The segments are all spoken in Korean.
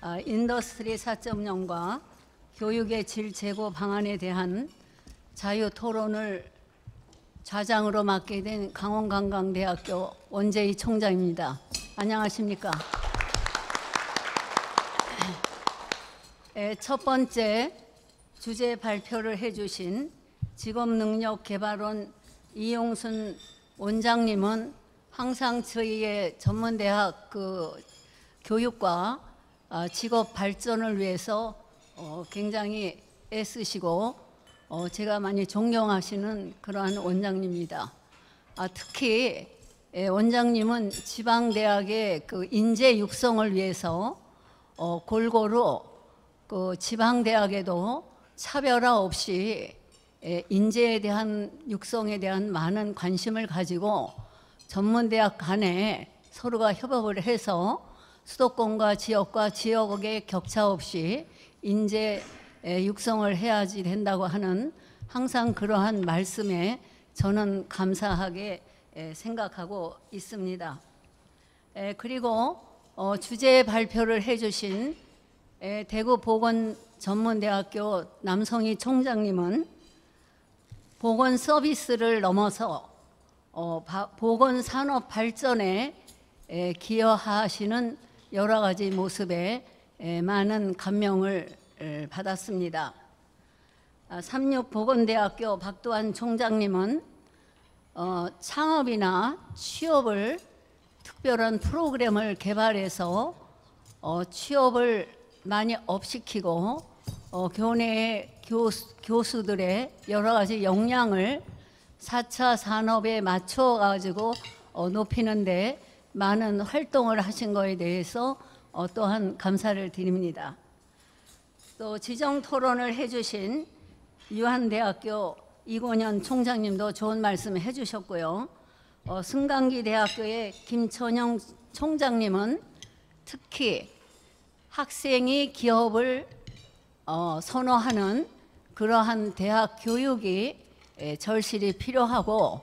인더스트리 4.0과 교육의 질 제고 방안에 대한 자유 토론을 좌장으로 맡게 된 강원관광대학교 원재희 총장입니다. 안녕하십니까? 첫 번째 주제 발표를 해주신 직업능력개발원 이용순 원장님은 항상 저희의 전문대학 교육과 직업 발전을 위해서 굉장히 애쓰시고 제가 많이 존경하시는 그러한 원장님입니다. 특히 원장님은 지방대학의 인재 육성을 위해서 골고루 지방대학에도 차별화 없이 인재에 대한 육성에 대한 많은 관심을 가지고 전문대학 간에 서로가 협업을 해서 수도권과 지역의 격차 없이 인재 육성을 해야지 된다고 하는 항상 그러한 말씀에 저는 감사하게 생각하고 있습니다. 그리고 주제 발표를 해주신 대구보건전문대학교 남성희 총장님은 보건 서비스를 넘어서 보건산업 발전에 기여하시는 여러 가지 모습에 많은 감명을 받았습니다. 삼육보건대학교 박도환 총장님은 창업이나 취업을 특별한 프로그램을 개발해서 취업을 많이 업시키고 교내 교수들의 여러 가지 역량을 4차 산업에 맞춰가지고 높이는 데 많은 활동을 하신 것에 대해서 또한 감사를 드립니다. 또 지정 토론을 해주신 유한대학교 이곤현 총장님도 좋은 말씀 해주셨고요. 승강기 대학교의 김천영 총장님은 특히 학생이 기업을 선호하는 그러한 대학 교육이 절실히 필요하고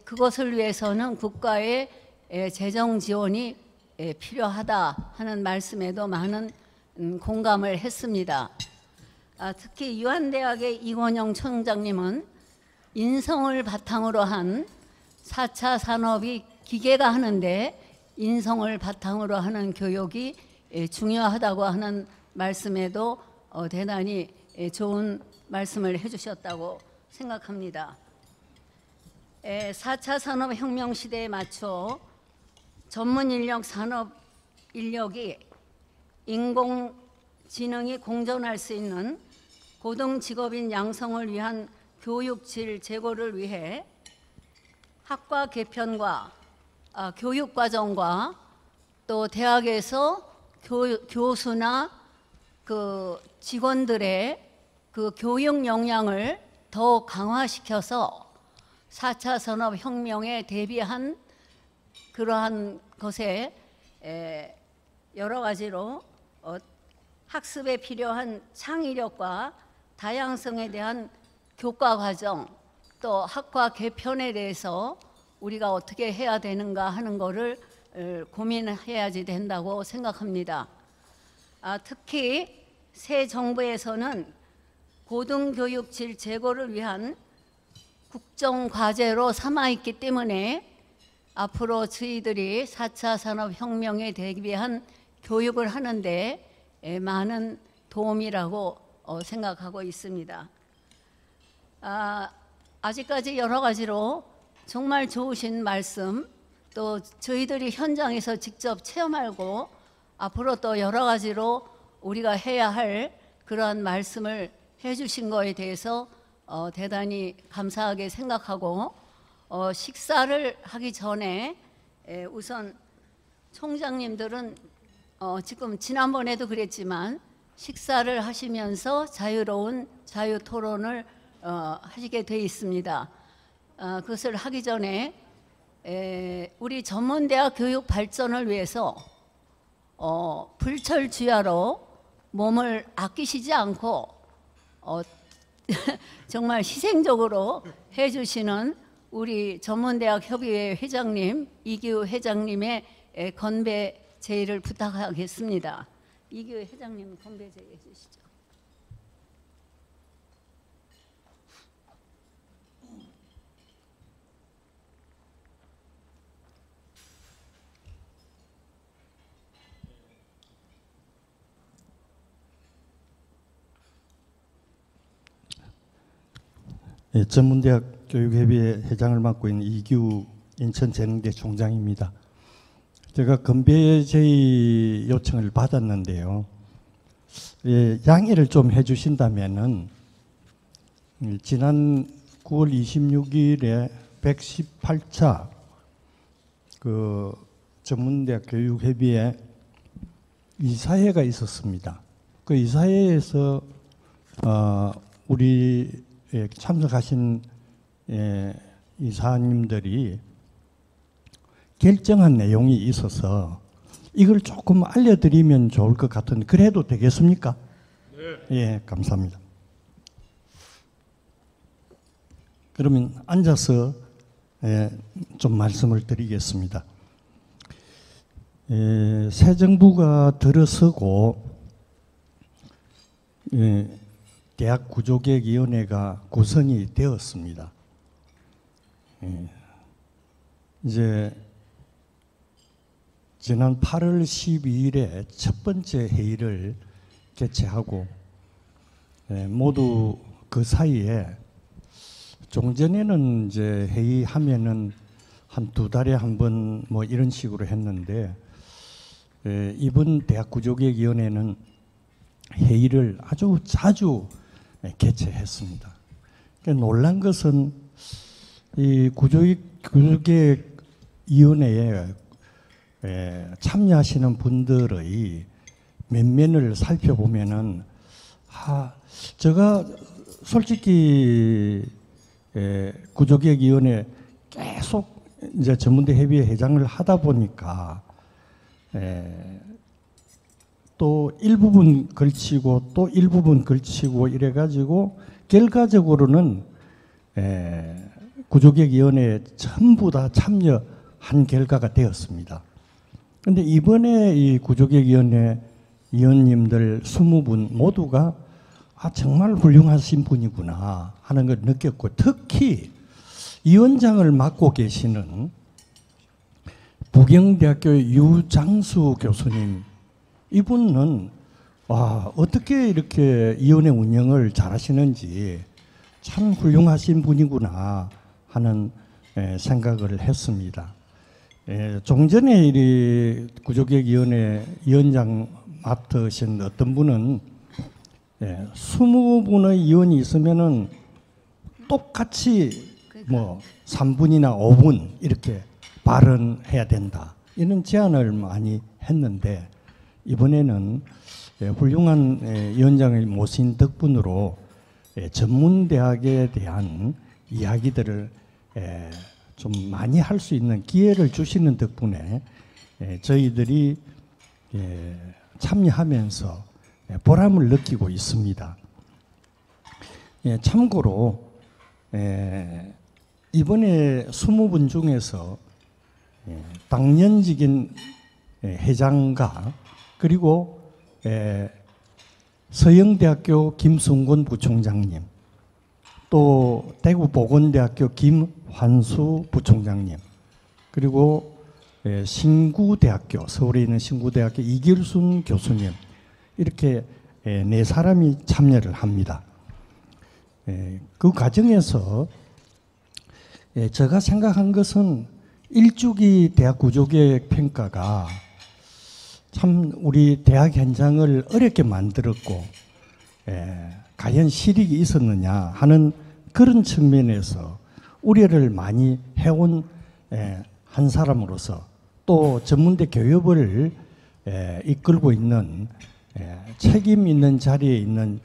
그것을 위해서는 국가의 재정 지원이 필요하다 하는 말씀에도 많은 공감을 했습니다. 특히 유한대학의 이권영 총장님은 인성을 바탕으로 한 4차 산업이 기계가 하는데 인성을 바탕으로 하는 교육이 중요하다고 하는 말씀에도 대단히 좋은 말씀을 해주셨다고 생각합니다. 4차 산업혁명 시대에 맞춰 전문인력 산업 인력이 인공지능이 공존할 수 있는 고등직업인 양성을 위한 교육질 제고를 위해 학과 개편과 교육과정과 또 대학에서 교수나 직원들의 교육 역량을 더 강화시켜서 4차 산업혁명에 대비한 그러한 것에 여러 가지로 학습에 필요한 창의력과 다양성에 대한 교과과정 또 학과 개편에 대해서 우리가 어떻게 해야 되는가 하는 것을 고민해야지 된다고 생각합니다. 특히 새 정부에서는 고등교육질 제고를 위한 국정과제로 삼아있기 때문에 앞으로 저희들이 4차 산업혁명에 대비한 교육을 하는데 많은 도움이라고 생각하고 있습니다. 아직까지 여러 가지로 정말 좋으신 말씀 또 저희들이 현장에서 직접 체험하고 앞으로 또 여러 가지로 우리가 해야 할 그러한 말씀을 해주신 것에 대해서 대단히 감사하게 생각하고 식사를 하기 전에 우선 총장님들은 지금 지난번에도 그랬지만 식사를 하시면서 자유로운 자유 토론을 하시게 돼 있습니다. 그것을 하기 전에 우리 전문대학 교육 발전을 위해서 불철주야로 몸을 아끼시지 않고 정말 희생적으로 해주시는 우리 전문대학 협의회 회장님 이기우 회장님의 건배 제의를 부탁하겠습니다. 이교회 회장님 건배 제의해 주시죠. 예, 전문대학 교육협의회 회장을 맡고 있는 이규 인천재능대 총장입니다. 제가 건배 제의 요청을 받았는데요. 예, 양해를 좀 해주신다면은 지난 9월 26일에 118차 그 전문대학 교육협의회 이사회가 있었습니다. 그 이사회에서 우리 참석하신 이사님들이 결정한 내용이 있어서 이걸 조금 알려드리면 좋을 것 같은데 그래도 되겠습니까? 네. 예, 감사합니다. 그러면 앉아서 좀 말씀을 드리겠습니다. 새 정부가 들어서고 대학 구조개혁위원회가 구성이 되었습니다. 이제 지난 8월 12일에 첫 번째 회의를 개최하고 모두 그 사이에 종전에는 이제 회의하면은 한 2달에 한 번 뭐 이런 식으로 했는데 이번 대학구조개혁위원회는 회의를 아주 자주 개최했습니다. 놀란 것은 이 구조개혁위원회에 참여하시는 분들의 면면을 살펴보면은 제가 솔직히 구조개혁위원회 계속 이제 전문대 협의회 회장을 하다 보니까 또 일부분 걸치고 또 일부분 걸치고 이래가지고 결과적으로는 구조개혁위원회에 전부 다 참여한 결과가 되었습니다. 그런데 이번에 이 구조개혁위원회 위원님들 20분 모두가 정말 훌륭하신 분이구나 하는 걸 느꼈고, 특히 위원장을 맡고 계시는 부경대학교 유장수 교수님, 이분은 어떻게 이렇게 위원회 운영을 잘하시는지 참 훌륭하신 분이구나 하는 생각을 했습니다. 좀 전에 이 구조개혁위원회 위원장 맡으신 어떤 분은 20분의 위원이 있으면은 똑같이 뭐 3분이나 5분 이렇게 발언해야 된다, 이런 제안을 많이 했는데, 이번에는 훌륭한 위원장을 모신 덕분으로 전문대학에 대한 이야기들을 좀 많이 할 수 있는 기회를 주시는 덕분에 저희들이 참여하면서 보람을 느끼고 있습니다. 참고로 이번에 20분 중에서 당년직인 회장과 그리고 서영대학교 김승곤 부총장님, 또 대구보건대학교 김환수 부총장님, 그리고 신구대학교, 서울에 있는 신구대학교 이길순 교수님, 이렇게 4사람이 참여를 합니다. 그 과정에서 제가 생각한 것은 일주기 대학 구조개혁 평가가 참 우리 대학 현장을 어렵게 만들었고, 과연 실익이 있었느냐 하는 그런 측면에서 우려를 많이 해온 한 사람으로서, 또 전문대 교육을 이끌고 있는 책임 있는 자리에 있는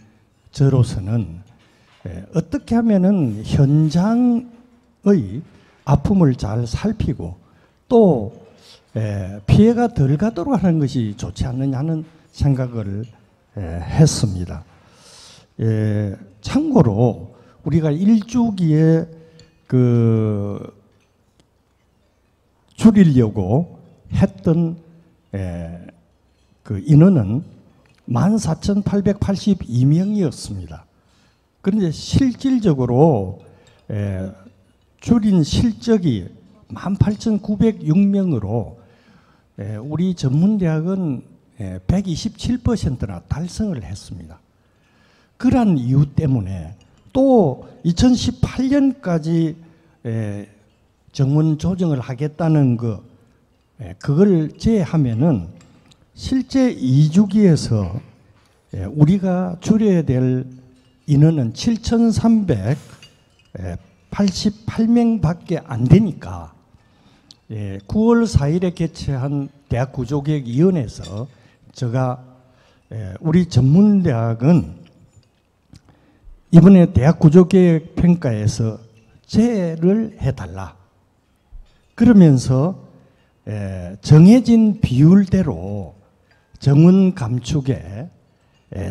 저로서는 어떻게 하면은 현장의 아픔을 잘 살피고 또 피해가 덜 가도록 하는 것이 좋지 않느냐 하는 생각을 했습니다. 참고로 우리가 일주기에 줄이려고 했던 그 인원은 14,882명이었습니다. 그런데 실질적으로 줄인 실적이 18,906명으로 우리 전문대학은 127%나 달성을 했습니다. 그러한 이유 때문에 또 2018년까지 정원 조정을 하겠다는 그걸 제하면은 실제 2주기에서 우리가 줄여야 될 인원은 7,388명밖에 안 되니까 9월 4일에 개최한 대학구조개혁위원회에서 제가 우리 전문대학은 이번에 대학구조개혁 평가에서 제를 해달라. 그러면서 정해진 비율대로 정원 감축에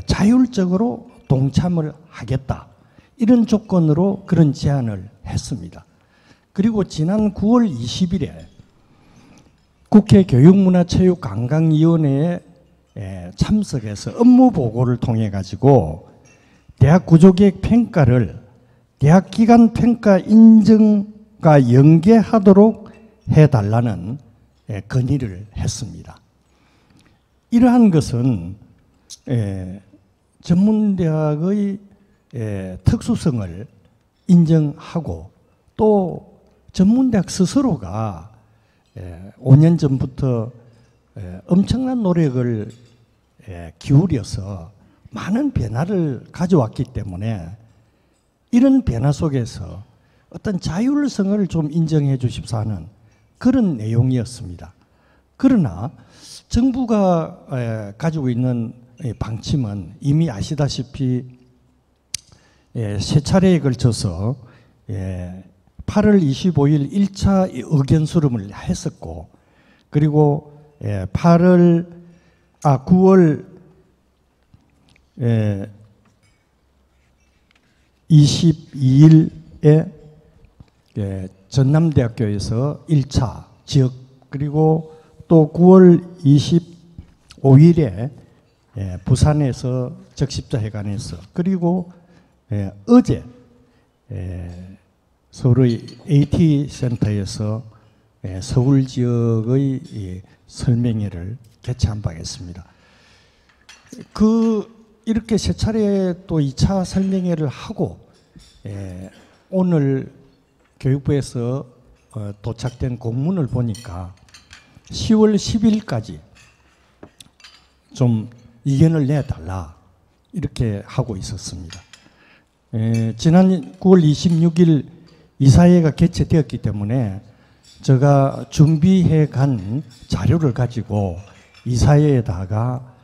자율적으로 동참을 하겠다. 이런 조건으로 그런 제안을 했습니다. 그리고 지난 9월 20일에 국회 교육문화체육관광위원회에 참석해서 업무 보고를 통해 가지고 대학 구조계획 평가를 대학 기간 평가 인정과 연계하도록 해달라는 건의를 했습니다. 이러한 것은 전문대학의 특수성을 인정하고 또 전문대학 스스로가 5년 전부터 엄청난 노력을 기울여서 많은 변화를 가져왔기 때문에 이런 변화 속에서 어떤 자율성을 좀 인정해 주십사 하는 그런 내용이었습니다. 그러나 정부가 가지고 있는 방침은 이미 아시다시피 세 차례에 걸쳐서 8월 25일 1차 의견 수렴을 했었고 그리고 9월 22일에 전남대학교에서 1차 지역 그리고 또 9월 25일에 부산에서 적십자회관에서 그리고 어제 서울의 AT센터에서 서울 지역의 설명회를 개최한 바 있습니다. 이렇게 세 차례 또 2차 설명회를 하고 오늘 교육부에서 도착된 공문을 보니까 10월 10일까지 좀 의견을 내달라 이렇게 하고 있었습니다. 지난 9월 26일 이사회가 개최되었기 때문에 제가 준비해 간 자료를 가지고 이사회에다가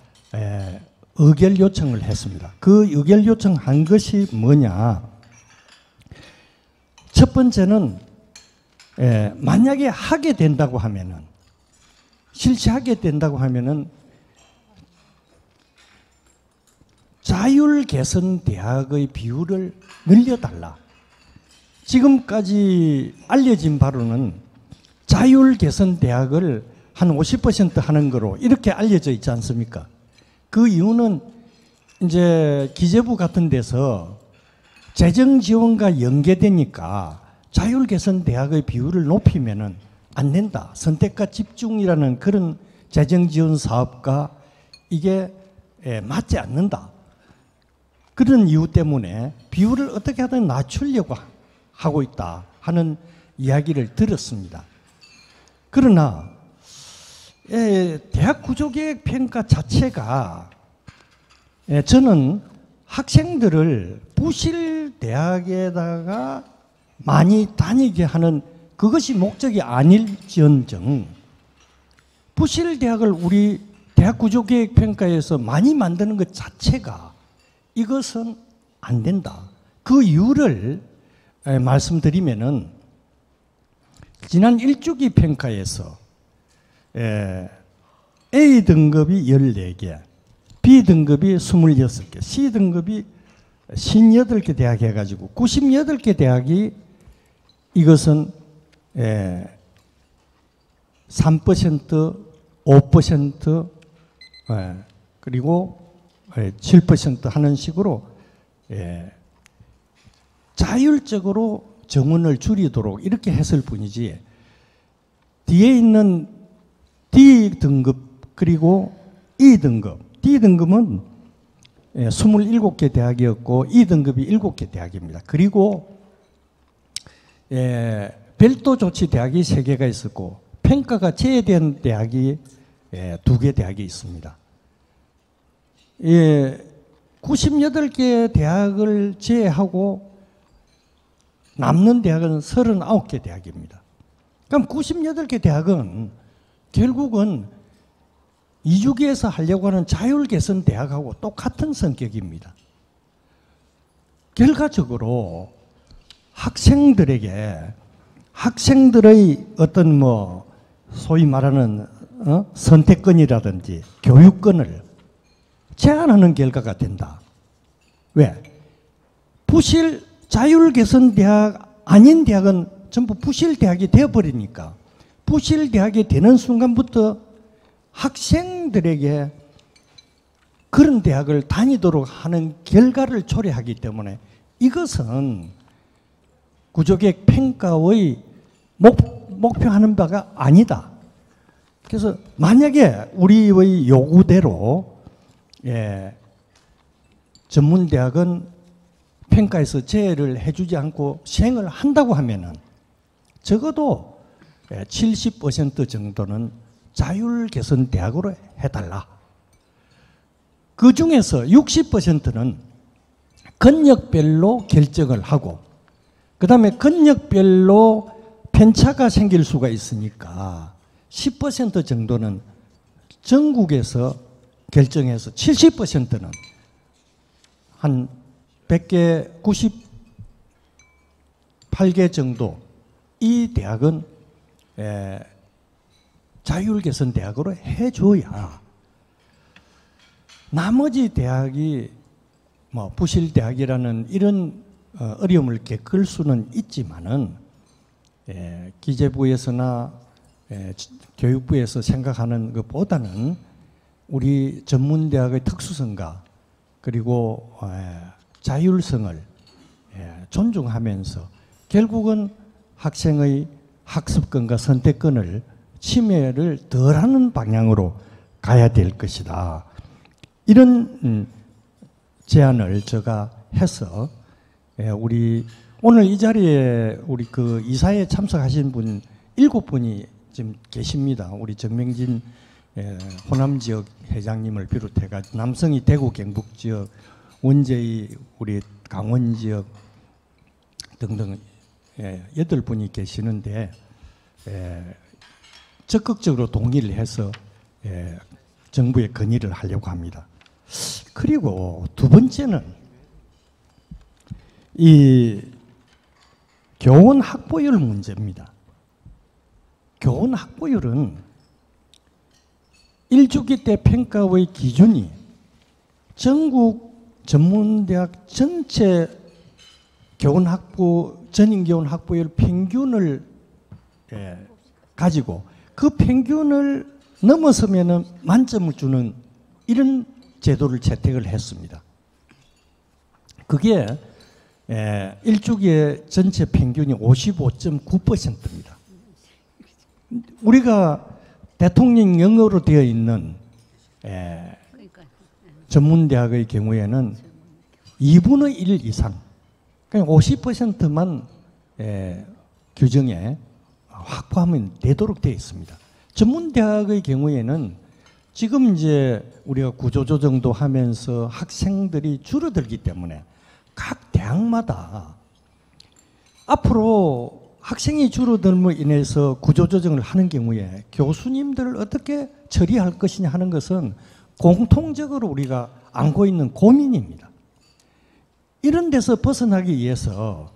의결 요청을 했습니다. 그 의결 요청한 것이 뭐냐? 첫 번째는 만약에 하게 된다고 하면은 실시하게 된다고 하면은 자율 개선 대학의 비율을 늘려달라. 지금까지 알려진 바로는 자율 개선 대학을 한 50% 하는 거로 이렇게 알려져 있지 않습니까? 그 이유는 이제 기재부 같은 데서 재정 지원과 연계되니까 자율 개선 대학의 비율을 높이면은 안 된다. 선택과 집중이라는 그런 재정 지원 사업과 이게 맞지 않는다. 그런 이유 때문에 비율을 어떻게 하든 낮추려고 하고 있다 하는 이야기를 들었습니다. 그러나 대학 구조계획 평가 자체가 저는 학생들을 부실 대학에다가 많이 다니게 하는 그것이 목적이 아닐지언정 부실 대학을 우리 대학 구조계획 평가에서 많이 만드는 것 자체가 이것은 안 된다. 그 이유를 말씀드리면은 지난 1주기 평가에서 A등급이 14개, B등급이 26개, C등급이 58개 대학 해가지고 98개 대학이 이것은 3%, 5%, 그리고 7% 하는 식으로 자율적으로 정원을 줄이도록 이렇게 했을 뿐이지, 뒤에 있는 D등급 그리고 E등급, D등급은 27개 대학이었고 E등급이 7개 대학입니다. 그리고 별도 조치 대학이 3개가 있었고 평가가 제외된 대학이 2개 대학이 있습니다. 98개 대학을 제외하고 남는 대학은 39개 대학입니다. 그럼 98개 대학은 결국은 2주기에서 하려고 하는 자율개선 대학하고 똑같은 성격입니다. 결과적으로 학생들의 어떤 소위 말하는 선택권이라든지 교육권을 제한하는 결과가 된다. 왜? 자율개선 대학 아닌 대학은 전부 부실 대학이 되어버리니까, 부실 대학이 되는 순간부터 학생들에게 그런 대학을 다니도록 하는 결과를 초래하기 때문에 이것은 구조개혁 평가의 목표하는 바가 아니다. 그래서 만약에 우리의 요구대로 전문대학은 평가에서 제외를 해주지 않고 시행을 한다고 하면은 적어도 70% 정도는 자율개선 대학으로 해달라. 그 중에서 60%는 권역별로 결정을 하고, 그 다음에 권역별로 편차가 생길 수가 있으니까 10% 정도는 전국에서 결정해서 70%는 한 100개, 98개 정도 이 대학은 자율개선 대학으로 해줘야 나머지 대학이 부실 대학이라는 이런 어려움을 겪을 수는 있지만은 기재부에서나 교육부에서 생각하는 것보다는 우리 전문대학의 특수성과 그리고 자율성을 존중하면서 결국은 학생의 학습권과 선택권을 침해를 덜하는 방향으로 가야 될 것이다. 이런 제안을 제가 해서 우리 오늘 이 자리에 우리 그 이사에 참석하신 분 7분이 지금 계십니다. 우리 정명진 호남 지역 회장님을 비롯해가지고 남성이 대구 경북 지역, 원재희 우리 강원 지역 등등 8분이 계시는데 적극적으로 동의를 해서 정부에 건의를 하려고 합니다. 그리고 두 번째는 이 교원 학보율 문제입니다. 교원 학보율은 1주기 때 평가의 기준이 전국 전문대학 전체 전인교원 학보율 평균을 가지고 그 평균을 넘어서면은 만점을 주는 이런 제도를 채택을 했습니다. 그게 1주기의 전체 평균이 55.9%입니다. 우리가 대통령 영어로 되어 있는 전문대학의 경우에는 2분의 1 이상, 그러니까 50%만 규정에 확보하면 되도록 되어 있습니다. 전문대학의 경우에는 지금 이제 우리가 구조조정도 하면서 학생들이 줄어들기 때문에 각 대학마다 앞으로 학생이 줄어들므로 인해서 구조조정을 하는 경우에 교수님들을 어떻게 처리할 것이냐 하는 것은 공통적으로 우리가 안고 있는 고민입니다. 이런 데서 벗어나기 위해서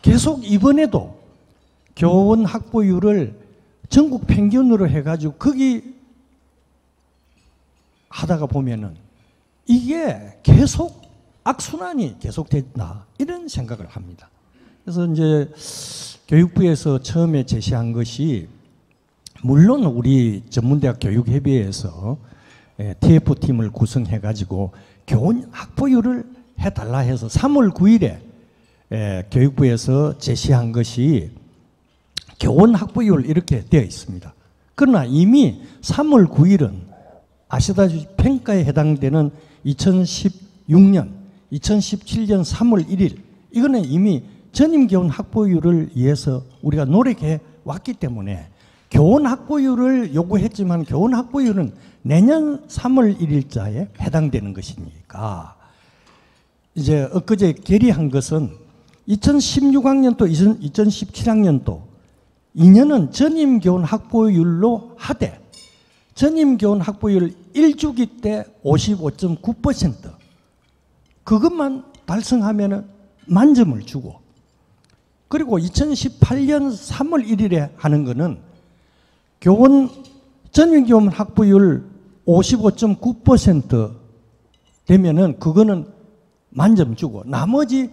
계속 이번에도 교원 학보율을 전국 평균으로 해가지고 거기 하다가 보면은 이게 계속 악순환이 계속된다 이런 생각을 합니다. 그래서 이제 교육부에서 처음에 제시한 것이 물론 우리 전문대학 교육협의회에서 TF팀을 구성해 가지고 교원 확보율을 해달라 해서 3월 9일에 교육부에서 제시한 것이 교원 확보율 이렇게 되어 있습니다. 그러나 이미 3월 9일은 아시다시피 평가에 해당되는 2016년, 2017년 3월 1일 이거는 이미 전임교원 확보율을 위해서 우리가 노력해 왔기 때문에 교원 확보율을 요구했지만 교원 확보율은 내년 3월 1일자에 해당되는 것이니까 이제 엊그제 결의한 것은 2016학년도, 2017학년도 2년은 전임교원 확보율로 하되 전임교원 확보율 1주기 때 55.9% 그것만 달성하면 만점을 주고 그리고 2018년 3월 1일에 하는 것은 전임교원 확보율 55.9% 되면은 그거는 만점 주고 나머지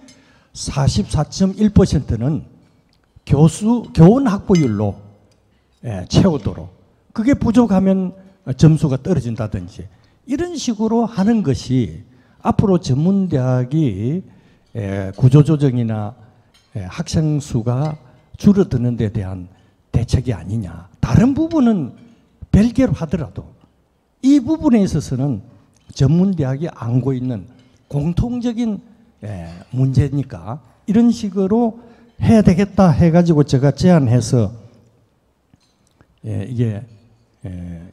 44.1%는 교원 확보율로 채우도록 그게 부족하면 점수가 떨어진다든지 이런 식으로 하는 것이 앞으로 전문대학이 구조조정이나 학생 수가 줄어드는 데 대한 대책이 아니냐. 다른 부분은 별개로 하더라도 이 부분에 있어서는 전문대학이 안고 있는 공통적인 문제니까 이런 식으로 해야 되겠다 해가지고 제가 제안해서 이게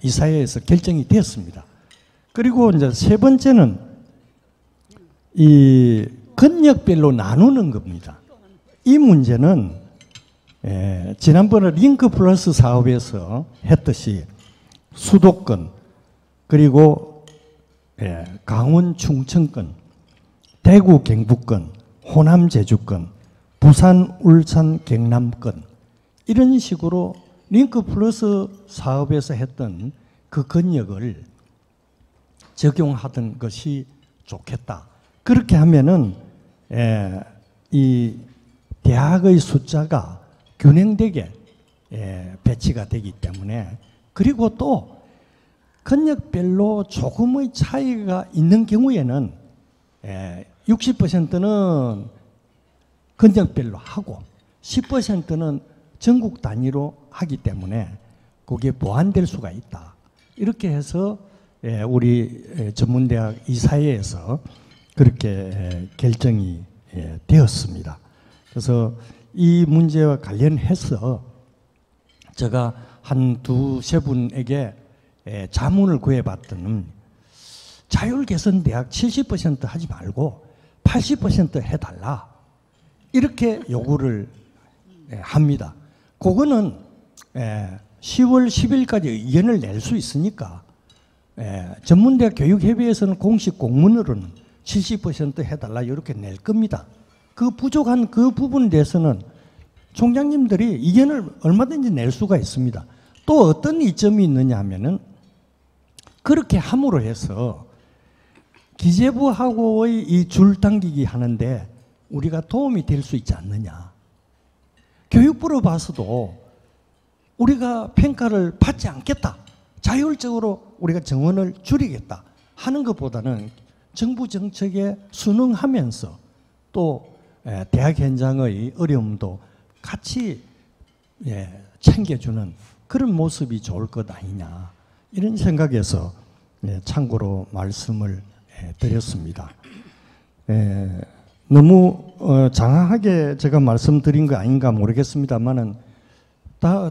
이사회에서 결정이 되었습니다. 그리고 이제 세 번째는 이 권역별로 나누는 겁니다. 이 문제는 지난번에 링크 플러스 사업에서 했듯이 수도권 그리고 강원 충청권, 대구 경북권, 호남 제주권, 부산 울산 경남권 이런 식으로 링크 플러스 사업에서 했던 그 권역을 적용하던 것이 좋겠다. 그렇게 하면은 이 대학의 숫자가 균형되게 배치가 되기 때문에 그리고 또 권역별로 조금의 차이가 있는 경우에는 60%는 권역별로 하고 10%는 전국 단위로 하기 때문에 그게 보완될 수가 있다. 이렇게 해서 우리 전문대학 이사회에서 그렇게 결정이 되었습니다. 그래서 이 문제와 관련해서 제가 한 두세 분에게 자문을 구해봤더니 자율개선대학 70% 하지 말고 80% 해달라 이렇게 요구를 합니다. 그거는 10월 10일까지 의견을 낼 수 있으니까 전문대학 교육협의회에서는 공식 공문으로는 70% 해달라 이렇게 낼 겁니다. 그 부족한 그 부분에 대해서는 총장님들이 의견을 얼마든지 낼 수가 있습니다. 또 어떤 이점이 있느냐 하면은 그렇게 함으로 해서 기재부하고의 이 줄 당기기 하는데 우리가 도움이 될 수 있지 않느냐. 교육부로 봐서도 우리가 평가를 받지 않겠다. 자율적으로 우리가 정원을 줄이겠다 하는 것보다는 정부 정책에 순응하면서 또 대학 현장의 어려움도 같이 챙겨주는 그런 모습이 좋을 것 아니냐 이런 생각에서 참고로 말씀을 드렸습니다. 너무 장황하게 제가 말씀드린 거 아닌가 모르겠습니다만은 다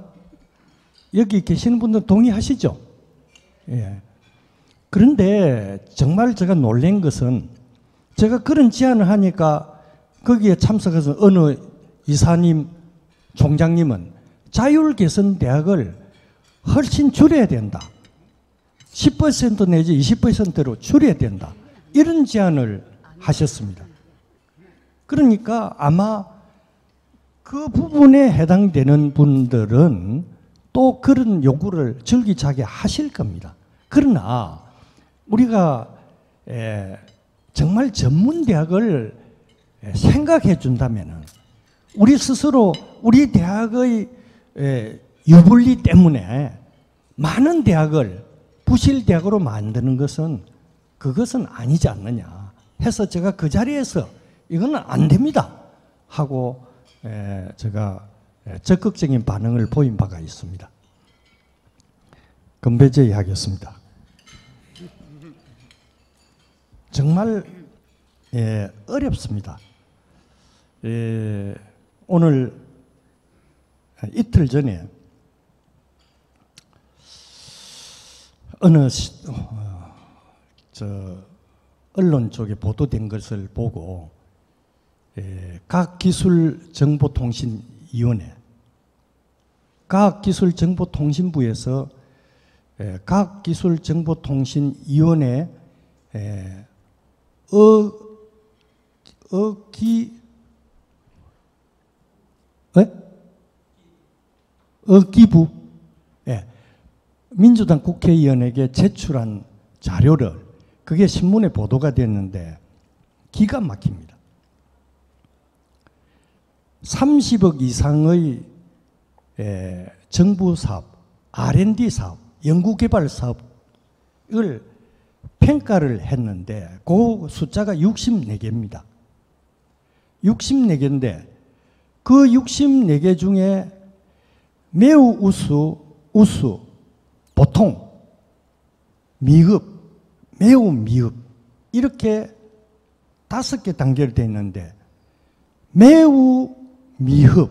여기 계시는 분들 동의하시죠? 그런데 정말 제가 놀란 것은 제가 그런 제안을 하니까 거기에 참석해서 어느 이사님, 총장님은 자율개선대학을 훨씬 줄여야 된다. 10% 내지 20%로 줄여야 된다. 이런 제안을 하셨습니다. 그러니까 아마 그 부분에 해당되는 분들은 또 그런 요구를 줄기차게 하실 겁니다. 그러나 우리가 정말 전문대학을 생각해 준다면 우리 스스로 우리 대학의 유불리 때문에 많은 대학을 부실대학으로 만드는 것은 그것은 아니지 않느냐 해서 제가 그 자리에서 이거는 안 됩니다 하고 제가 적극적인 반응을 보인 바가 있습니다. 건배제의 하겠습니다. 정말 어렵습니다. 오늘 이틀 전에 어느 언론 쪽에 보도된 것을 보고 과학기술정보통신부에서 과학기술정보통신위원회 어기부 민주당 국회의원에게 제출한 자료를 그게 신문에 보도가 됐는데 기가 막힙니다. 30억 이상의 정부 사업, R&D 사업, 연구개발 사업을 평가를 했는데 그 숫자가 64개입니다. 64개인데 그 64개 중에 매우 우수, 보통, 미흡, 매우 미흡 이렇게 5개 단계로 되어 있는데 매우 미흡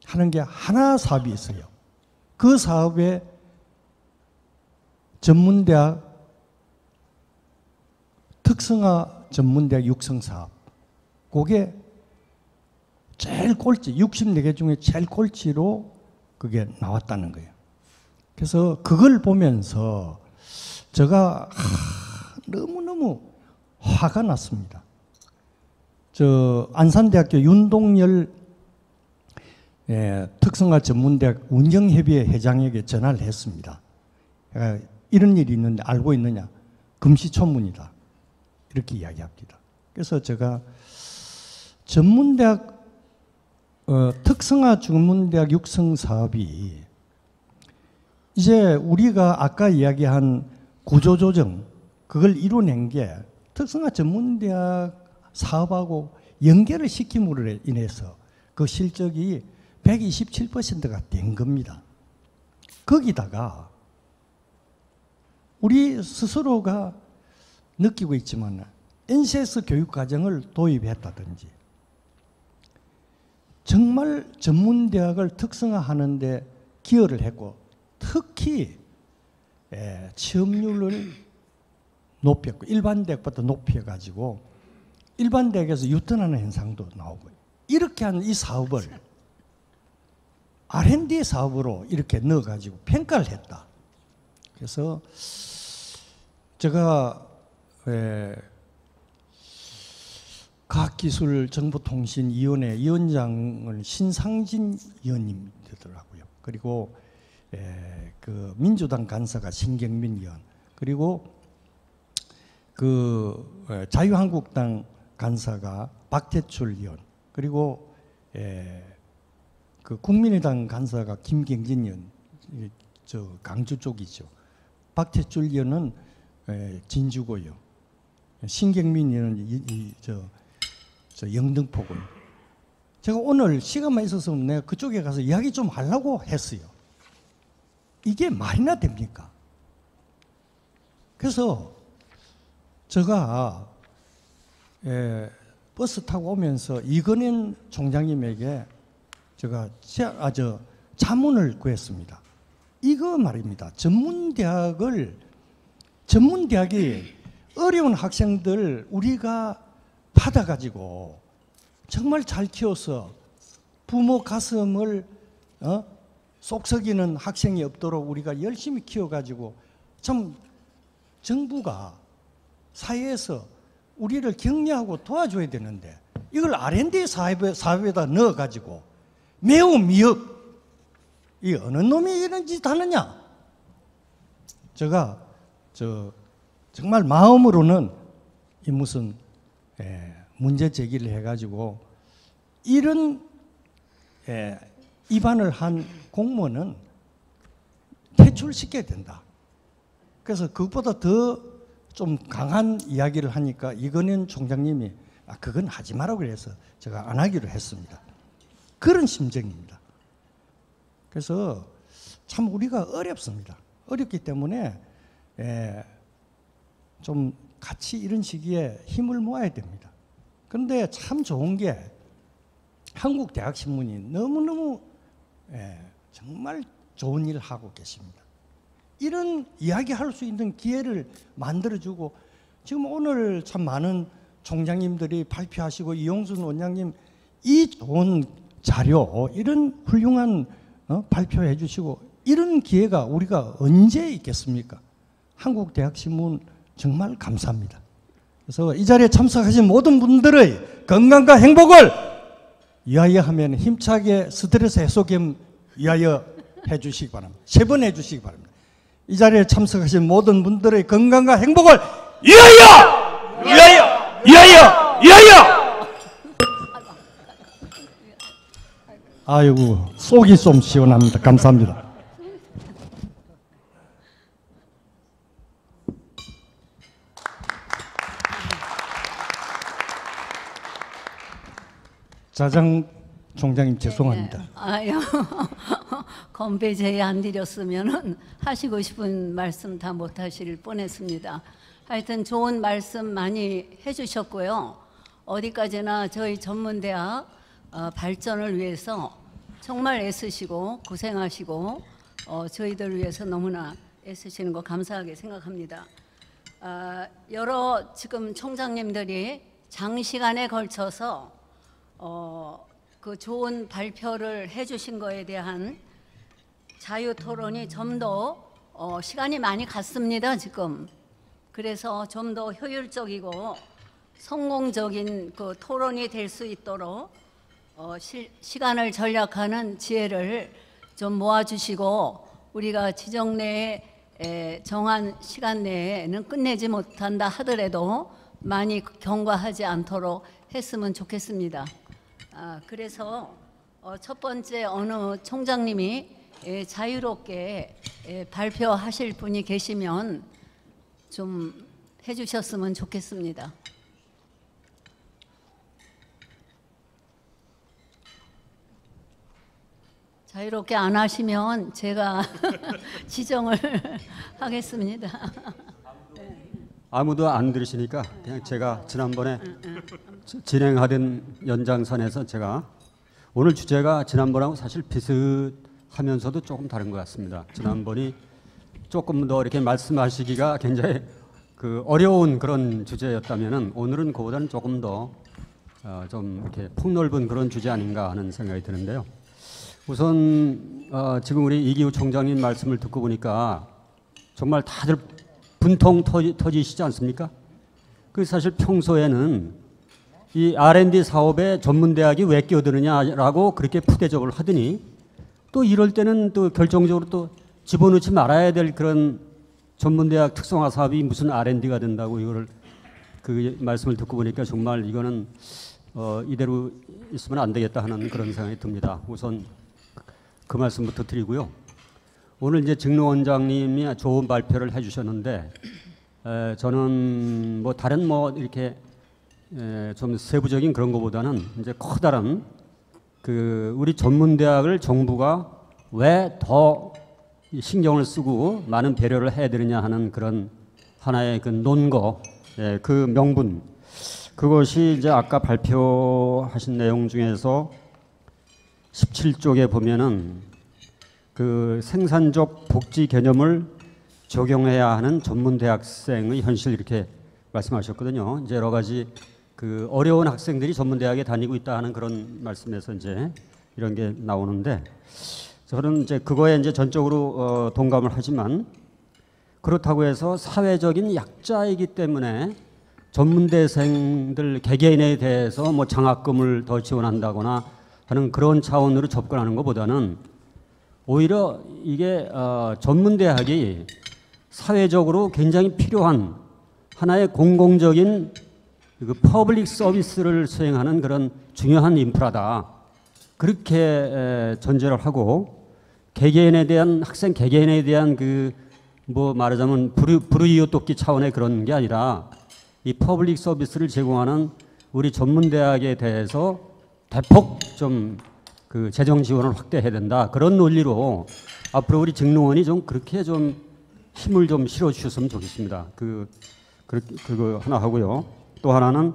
하는 게 하나 사업이 있어요. 그 사업에 전문대학, 특성화 전문대학 육성사업 그게 제일 꼴찌, 64개 중에 제일 꼴찌로 그게 나왔다는 거예요. 그래서 그걸 보면서 제가 너무너무 화가 났습니다. 안산대학교 윤동열 특성화 전문대학 운영협의회 회장에게 전화를 했습니다. 이런 일이 있는데 알고 있느냐? 금시초문이다. 이렇게 이야기합니다. 그래서 제가 전문대학 특성화 전문대학 육성 사업이 이제 우리가 아까 이야기한 구조조정 그걸 이뤄낸 게 특성화 전문대학 사업하고 연결을 시킴으로 인해서 그 실적이 127%가 된 겁니다. 거기다가 우리 스스로가 느끼고 있지만 NCS 교육과정을 도입했다든지 정말 전문대학을 특성화하는 데 기여를 했고 특히 취업률을 높였고 일반 대학보다 높여가지고 일반 대학에서 유턴하는 현상도 나오고 이렇게 하는 이 사업을 R&D 사업으로 이렇게 넣어가지고 평가를 했다. 그래서 제가 과학기술정보통신위원회 위원장을 신상진 의원님 되더라고요. 그리고 그 민주당 간사가 신경민 의원, 그리고 그 자유한국당 간사가 박태출 의원, 그리고 그 국민의당 간사가 김경진 의원, 저 강주 쪽이죠. 박태출 의원은 진주고요. 신경민 의원은 저 영등포고요. 제가 오늘 시간만 있었으면 내가 그쪽에 가서 이야기 좀 하려고 했어요. 이게 말이나 됩니까? 그래서 제가 버스 타고 오면서 이건현 총장님에게 제가 자문을 구했습니다. 이거 말입니다. 전문대학이 어려운 학생들 우리가 받아가지고 정말 잘 키워서 부모 가슴을 쏙썩이는 학생이 없도록 우리가 열심히 키워가지고 참 정부가 사회에서 우리를 격려하고 도와줘야 되는데 이걸 R&D 사업에다 넣어가지고 매우 미흡 이 어느 놈이 이런 짓 하느냐? 제가 정말 마음으로는 이 무슨 문제 제기를 해가지고 이런 위반을 한 공무원은 퇴출시켜야 된다. 그래서 그것보다 더 좀 강한 이야기를 하니까 이건희 총장님이 그건 하지 마라고 그래서 제가 안 하기로 했습니다. 그런 심정입니다. 그래서 참 우리가 어렵습니다. 어렵기 때문에 좀 같이 이런 시기에 힘을 모아야 됩니다. 그런데 참 좋은 게 한국대학신문이 너무너무 정말 좋은 일을 하고 계십니다. 이런 이야기할 수 있는 기회를 만들어주고 지금 오늘 참 많은 총장님들이 발표하시고 이용순 원장님 이 좋은 자료 이런 훌륭한 발표해 주시고 이런 기회가 우리가 언제 있겠습니까? 한국대학신문 정말 감사합니다. 그래서 이 자리에 참석하신 모든 분들의 건강과 행복을 위하여 하면 힘차게 스트레스 해소 겸 위하여 해주시기 바랍니다. 3번 해주시기 바랍니다. 이 자리에 참석하신 모든 분들의 건강과 행복을 위하여! 위하여! 위하여! 위하여! 아이고 속이 좀 시원합니다. 감사합니다. 자장 총장님 죄송합니다. 아유, 건배 제의 안 드렸으면은 하시고 싶은 말씀 다 못 하실 뻔했습니다. 하여튼 좋은 말씀 많이 해주셨고요. 어디까지나 저희 전문대학 발전을 위해서 정말 애쓰시고 고생하시고 저희들 위해서 너무나 애쓰시는 거 감사하게 생각합니다. 여러 지금 총장님들이 장시간에 걸쳐서 그 좋은 발표를 해주신 거에 대한 자유 토론이 좀 더 시간이 많이 갔습니다. 지금 그래서 좀 더 효율적이고 성공적인 그 토론이 될 수 있도록 시간을 절약하는 지혜를 좀 모아주시고 우리가 지정 내에 정한 시간 내에는 끝내지 못한다 하더라도 많이 경과하지 않도록 했으면 좋겠습니다. 그래서 첫 번째 어느 총장님이 자유롭게 발표하실 분이 계시면 좀 해주셨으면 좋겠습니다. 자유롭게 안 하시면 제가 지정을 하겠습니다. 아무도 안 들으시니까 그냥 제가 지난번에 진행하던 연장선에서 제가 오늘 주제가 지난번하고 사실 비슷하면서도 조금 다른 것 같습니다. 지난번이 조금 더 이렇게 말씀하시기가 굉장히 그 어려운 그런 주제였다면은 오늘은 그보다는 조금 더 좀 이렇게 폭넓은 그런 주제 아닌가 하는 생각이 드는데요. 우선 지금 우리 이기우 총장님 말씀을 듣고 보니까 정말 다들 분통 터지시지 않습니까? 그 사실 평소에는 이 R&D 사업에 전문대학이 왜 끼어드느냐라고 그렇게 푸대접을 하더니 또 이럴 때는 또 결정적으로 또 집어넣지 말아야 될 그런 전문대학 특성화 사업이 무슨 R&D가 된다고 이거를 그 말씀을 듣고 보니까 정말 이거는 이대로 있으면 안 되겠다 하는 그런 생각이 듭니다. 우선 그 말씀부터 드리고요. 오늘 이제 직로 원장님이 좋은 발표를 해주셨는데 저는 뭐 다른 뭐 이렇게 좀 세부적인 그런 것보다는 이제 커다란 그 우리 전문대학을 정부가 왜 더 신경을 쓰고 많은 배려를 해야 되느냐 하는 그런 하나의 그 논거, 그 명분, 그것이 이제 아까 발표하신 내용 중에서 17쪽에 보면은 그 생산적 복지 개념을 적용해야 하는 전문대학생의 현실 이렇게 말씀하셨거든요. 이제 여러 가지 그 어려운 학생들이 전문대학에 다니고 있다 하는 그런 말씀에서 이제 이런 게 나오는데 저는 이제 그거에 이제 전적으로 동감을 하지만 그렇다고 해서 사회적인 약자이기 때문에 전문대생들 개개인에 대해서 뭐 장학금을 더 지원한다거나 하는 그런 차원으로 접근하는 것보다는 오히려 이게 전문대학이 사회적으로 굉장히 필요한 하나의 공공적인 그 퍼블릭 서비스를 수행하는 그런 중요한 인프라다. 그렇게 전제를 하고 개개인에 대한 학생 개개인에 대한 그 뭐 말하자면 불우이웃 돕기 차원의 그런 게 아니라 이 퍼블릭 서비스를 제공하는 우리 전문 대학에 대해서 대폭 좀 그 재정 지원을 확대해야 된다. 그런 논리로 앞으로 우리 직능원이 좀 그렇게 좀 힘을 좀 실어 주셨으면 좋겠습니다. 그거 하나 하고요. 또 하나는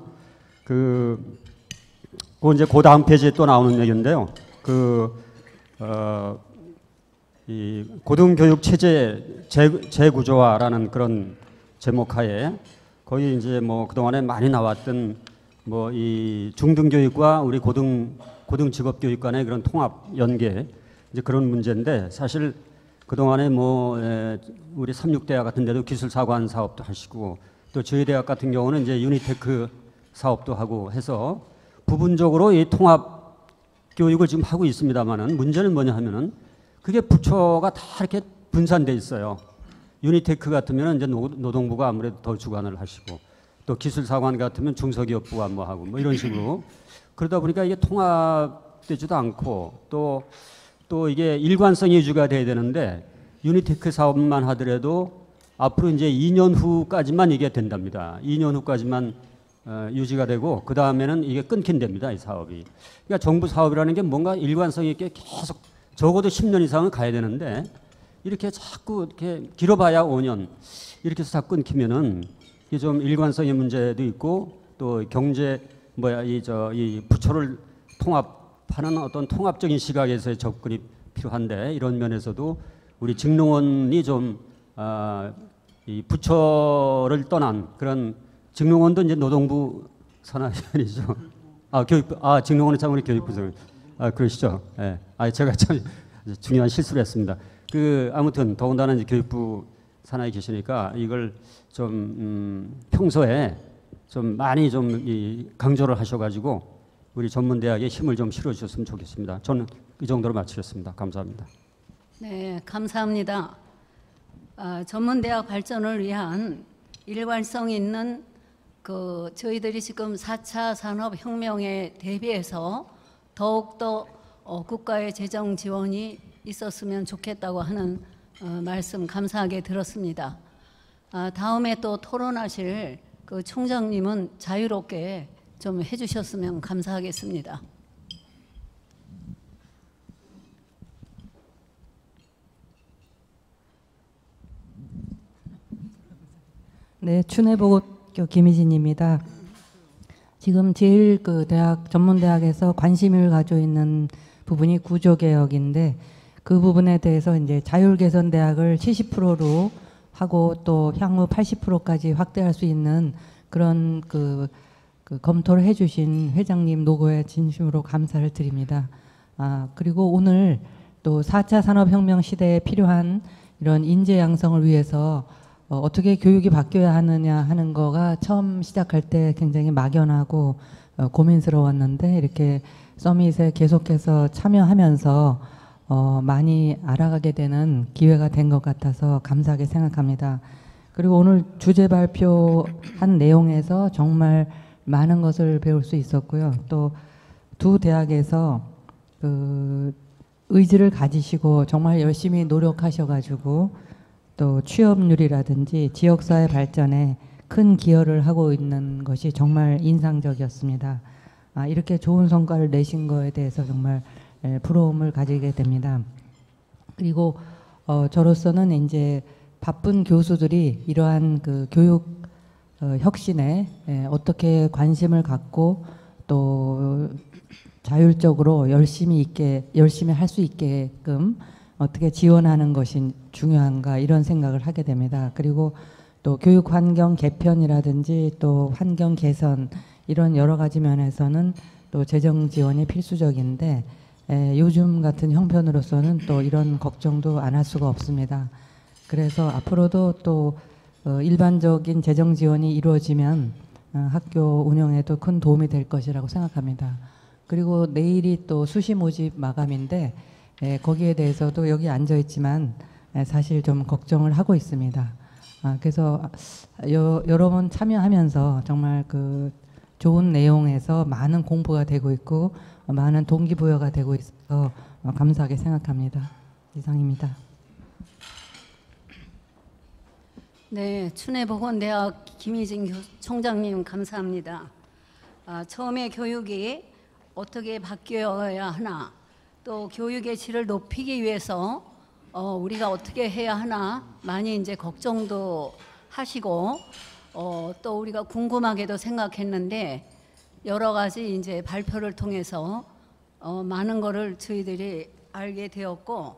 이제 그 다음 페이지에 또 나오는 얘기인데요. 이 고등교육 체제 재구조화라는 그런 제목하에 거기 이제 뭐 그동안에 많이 나왔던 뭐 이 중등교육과 우리 고등직업교육 간의 그런 통합 연계 이제 그런 문제인데 사실 그동안에 뭐 우리 삼육대학 같은 데도 기술사관 사업도 하시고 또 저희 대학 같은 경우는 이제 유니테크 사업도 하고 해서 부분적으로 이 통합 교육을 지금 하고 있습니다만은 문제는 뭐냐 하면은 그게 부처가 다 이렇게 분산돼 있어요. 유니테크 같으면 이제 노동부가 아무래도 더 주관을 하시고 또 기술사관 같으면 중소기업부가 뭐 하고 뭐 이런 식으로 그러다 보니까 이게 통합되지도 않고 또 이게 일관성이 유지가 돼야 되는데 유니테크 사업만 하더라도 앞으로 이제 2년 후까지만 이게 된답니다. 2년 후까지만 유지가 되고 그 다음에는 이게 끊긴답니다. 이 사업이. 그러니까 정부 사업이라는 게 뭔가 일관성 있게 계속 적어도 10년 이상은 가야 되는데 이렇게 자꾸 이렇게 길어봐야 5년 이렇게 해서 다 끊기면은 이게 좀 일관성의 문제도 있고 또 경제 이 부처를 통합하는 어떤 통합적인 시각에서의 접근이 필요한데 이런 면에서도 우리 직능원이 좀 이 부처를 떠난 그런 직능원도 이제 노동부 산하이 아니죠. 직능원은 참 우리 교육부서 그러시죠. 예. 제가 참 중요한 실수를 했습니다. 아무튼 더군다나 이제 교육부 산하에 계시니까 이걸 좀 평소에 좀 많이 좀 강조를 하셔가지고 우리 전문대학에 힘을 좀 실어주셨으면 좋겠습니다. 저는 이 정도로 마치겠습니다. 감사합니다. 네, 감사합니다. 전문대학 발전을 위한 일관성 있는 저희들이 지금 4차 산업혁명에 대비해서 더욱더 국가의 재정 지원이 있었으면 좋겠다고 하는 말씀 감사하게 들었습니다. 다음에 또 토론하실 총장님은 자유롭게 좀 해주셨으면 감사하겠습니다. 네, 춘해보고교 김희진입니다. 지금 제일 대학 전문대학에서 관심을 가지고 있는 부분이 구조개혁인데 그 부분에 대해서 이제 자율개선대학을 70%로 하고 또 향후 80%까지 확대할 수 있는 그런 검토를 해주신 회장님 노고에 진심으로 감사를 드립니다. 그리고 오늘 또 4차 산업혁명 시대에 필요한 이런 인재 양성을 위해서 어떻게 교육이 바뀌어야 하느냐 하는 거가 처음 시작할 때 굉장히 막연하고 고민스러웠는데 이렇게 서밋에 계속해서 참여하면서 많이 알아가게 되는 기회가 된 것 같아서 감사하게 생각합니다. 그리고 오늘 주제 발표한 내용에서 정말 많은 것을 배울 수 있었고요. 또 두 대학에서 의지를 가지시고 정말 열심히 노력하셔가지고 또 취업률이라든지 지역사회 발전에 큰 기여를 하고 있는 것이 정말 인상적이었습니다. 이렇게 좋은 성과를 내신 거에 대해서 정말 부러움을 가지게 됩니다. 그리고 저로서는 이제 바쁜 교수들이 이러한 교육 혁신에 어떻게 관심을 갖고 또 자율적으로 열심히 할 수 있게끔 어떻게 지원하는 것이 중요한가 이런 생각을 하게 됩니다. 그리고 또 교육 환경 개편이라든지 또 환경 개선 이런 여러 가지 면에서는 또 재정 지원이 필수적인데 요즘 같은 형편으로서는 또 이런 걱정도 안 할 수가 없습니다. 그래서 앞으로도 또 일반적인 재정 지원이 이루어지면 학교 운영에도 큰 도움이 될 것이라고 생각합니다. 그리고 내일이 또 수시 모집 마감인데 거기에 대해서도 여기 앉아 있지만 사실 좀 걱정을 하고 있습니다. 그래서 여러 번 참여하면서 정말 좋은 내용에서 많은 공부가 되고 있고 많은 동기부여가 되고 있어서 감사하게 생각합니다. 이상입니다. 네, 춘해보건대학 김희진 총장님 감사합니다. 처음에 교육이 어떻게 바뀌어야 하나, 또 교육의 질을 높이기 위해서 우리가 어떻게 해야 하나 많이 이제 걱정도 하시고 또 우리가 궁금하게도 생각했는데 여러 가지 이제 발표를 통해서 많은 거를 저희들이 알게 되었고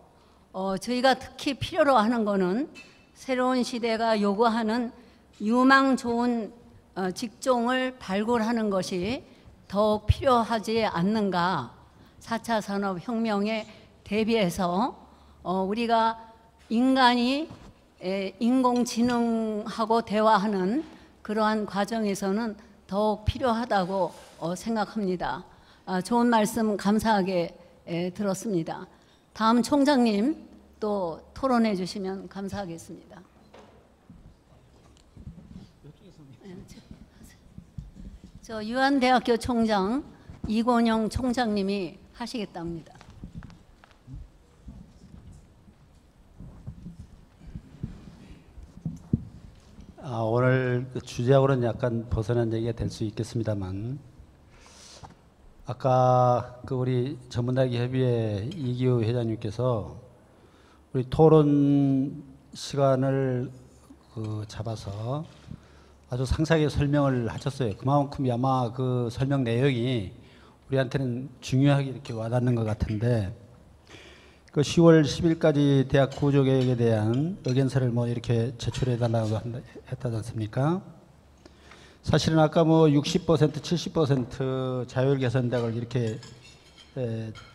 저희가 특히 필요로 하는 거는 새로운 시대가 요구하는 유망 좋은 직종을 발굴하는 것이 더욱 필요하지 않는가. 4차 산업혁명에 대비해서 우리가 인간이 인공지능하고 대화하는 그러한 과정에서는 더욱 필요하다고 생각합니다. 좋은 말씀 감사하게 들었습니다. 다음 총장님 또 토론해 주시면 감사하겠습니다. 저 유한대학교 총장 이권영 총장님이 하시겠답니다. 오늘 그 주제하고는 약간 벗어난 얘기가 될 수 있겠습니다만, 아까 그 우리 전문대학 협의회 이기우 회장님께서 우리 토론 시간을 잡아서 아주 상세하게 설명을 하셨어요. 그만큼 아마 그 설명 내용이 우리한테는 중요하게 이렇게 와닿는 것 같은데, 그 10월 10일까지 대학 구조개혁에 대한 의견서를 뭐 이렇게 제출해달라고 했다지 않습니까? 사실은 아까 뭐 60%, 70% 자율 개선대학을 이렇게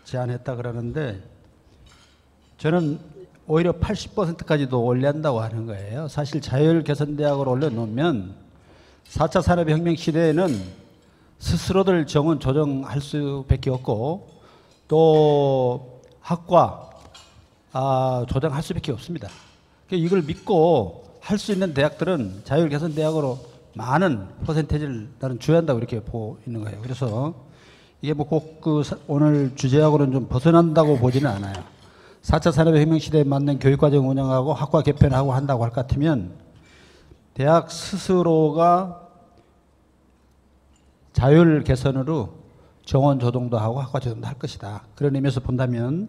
제안했다 그러는데, 저는 오히려 80%까지도 올려한다고 하는 거예요. 사실 자율 개선대학을 올려놓으면 4차 산업혁명 시대에는 스스로들 정원 조정할 수밖에 없고 또 학과 조정할 수밖에 없습니다. 이걸 믿고 할 수 있는 대학들은 자율 개선대학으로 많은 퍼센테이지를 나는 줘야 한다고 이렇게 보고 있는 거예요. 그래서 이게 뭐 꼭 그 오늘 주제하고는 좀 벗어난다고 보지는 않아요. 4차 산업혁명 시대에 맞는 교육과정 운영하고 학과 개편하고 한다고 할 것 같으면 대학 스스로가 자율 개선으로 정원 조정도 하고 학과 조정도 할 것이다. 그런 의미에서 본다면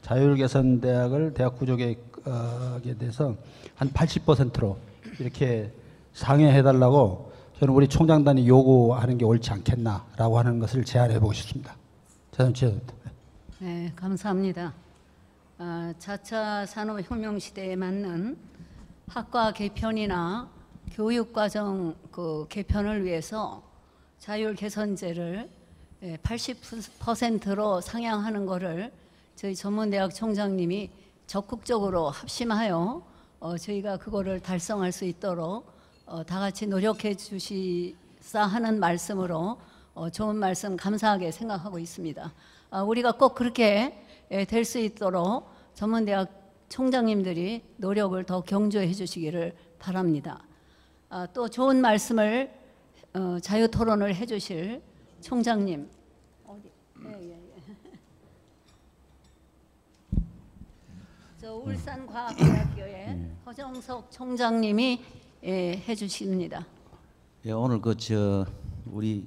자율 개선 대학을 대학 구조개혁에 대해서 한 80%로 이렇게 상회해달라고 저는 우리 총장단이 요구하는 게 옳지 않겠나라고 하는 것을 제안해 보고 싶습니다. 저는 제안입니다. 네, 감사합니다. 4차 산업혁명 시대에 맞는 학과 개편이나 교육과정 그 개편을 위해서 자율 개선제를 80%로 상향하는 것을 저희 전문대학 총장님이 적극적으로 합심하여 저희가 그거를 달성할 수 있도록 다 같이 노력해 주시사 하는 말씀으로 좋은 말씀 감사하게 생각하고 있습니다. 우리가 꼭 그렇게 될 수 있도록 전문대학 총장님들이 노력을 더 경조해 주시기를 바랍니다. 또 좋은 말씀을 자유토론을 해 주실 총장님. 저 울산과학대학교의 허정석 총장님이 해 주십니다. 예, 오늘 우리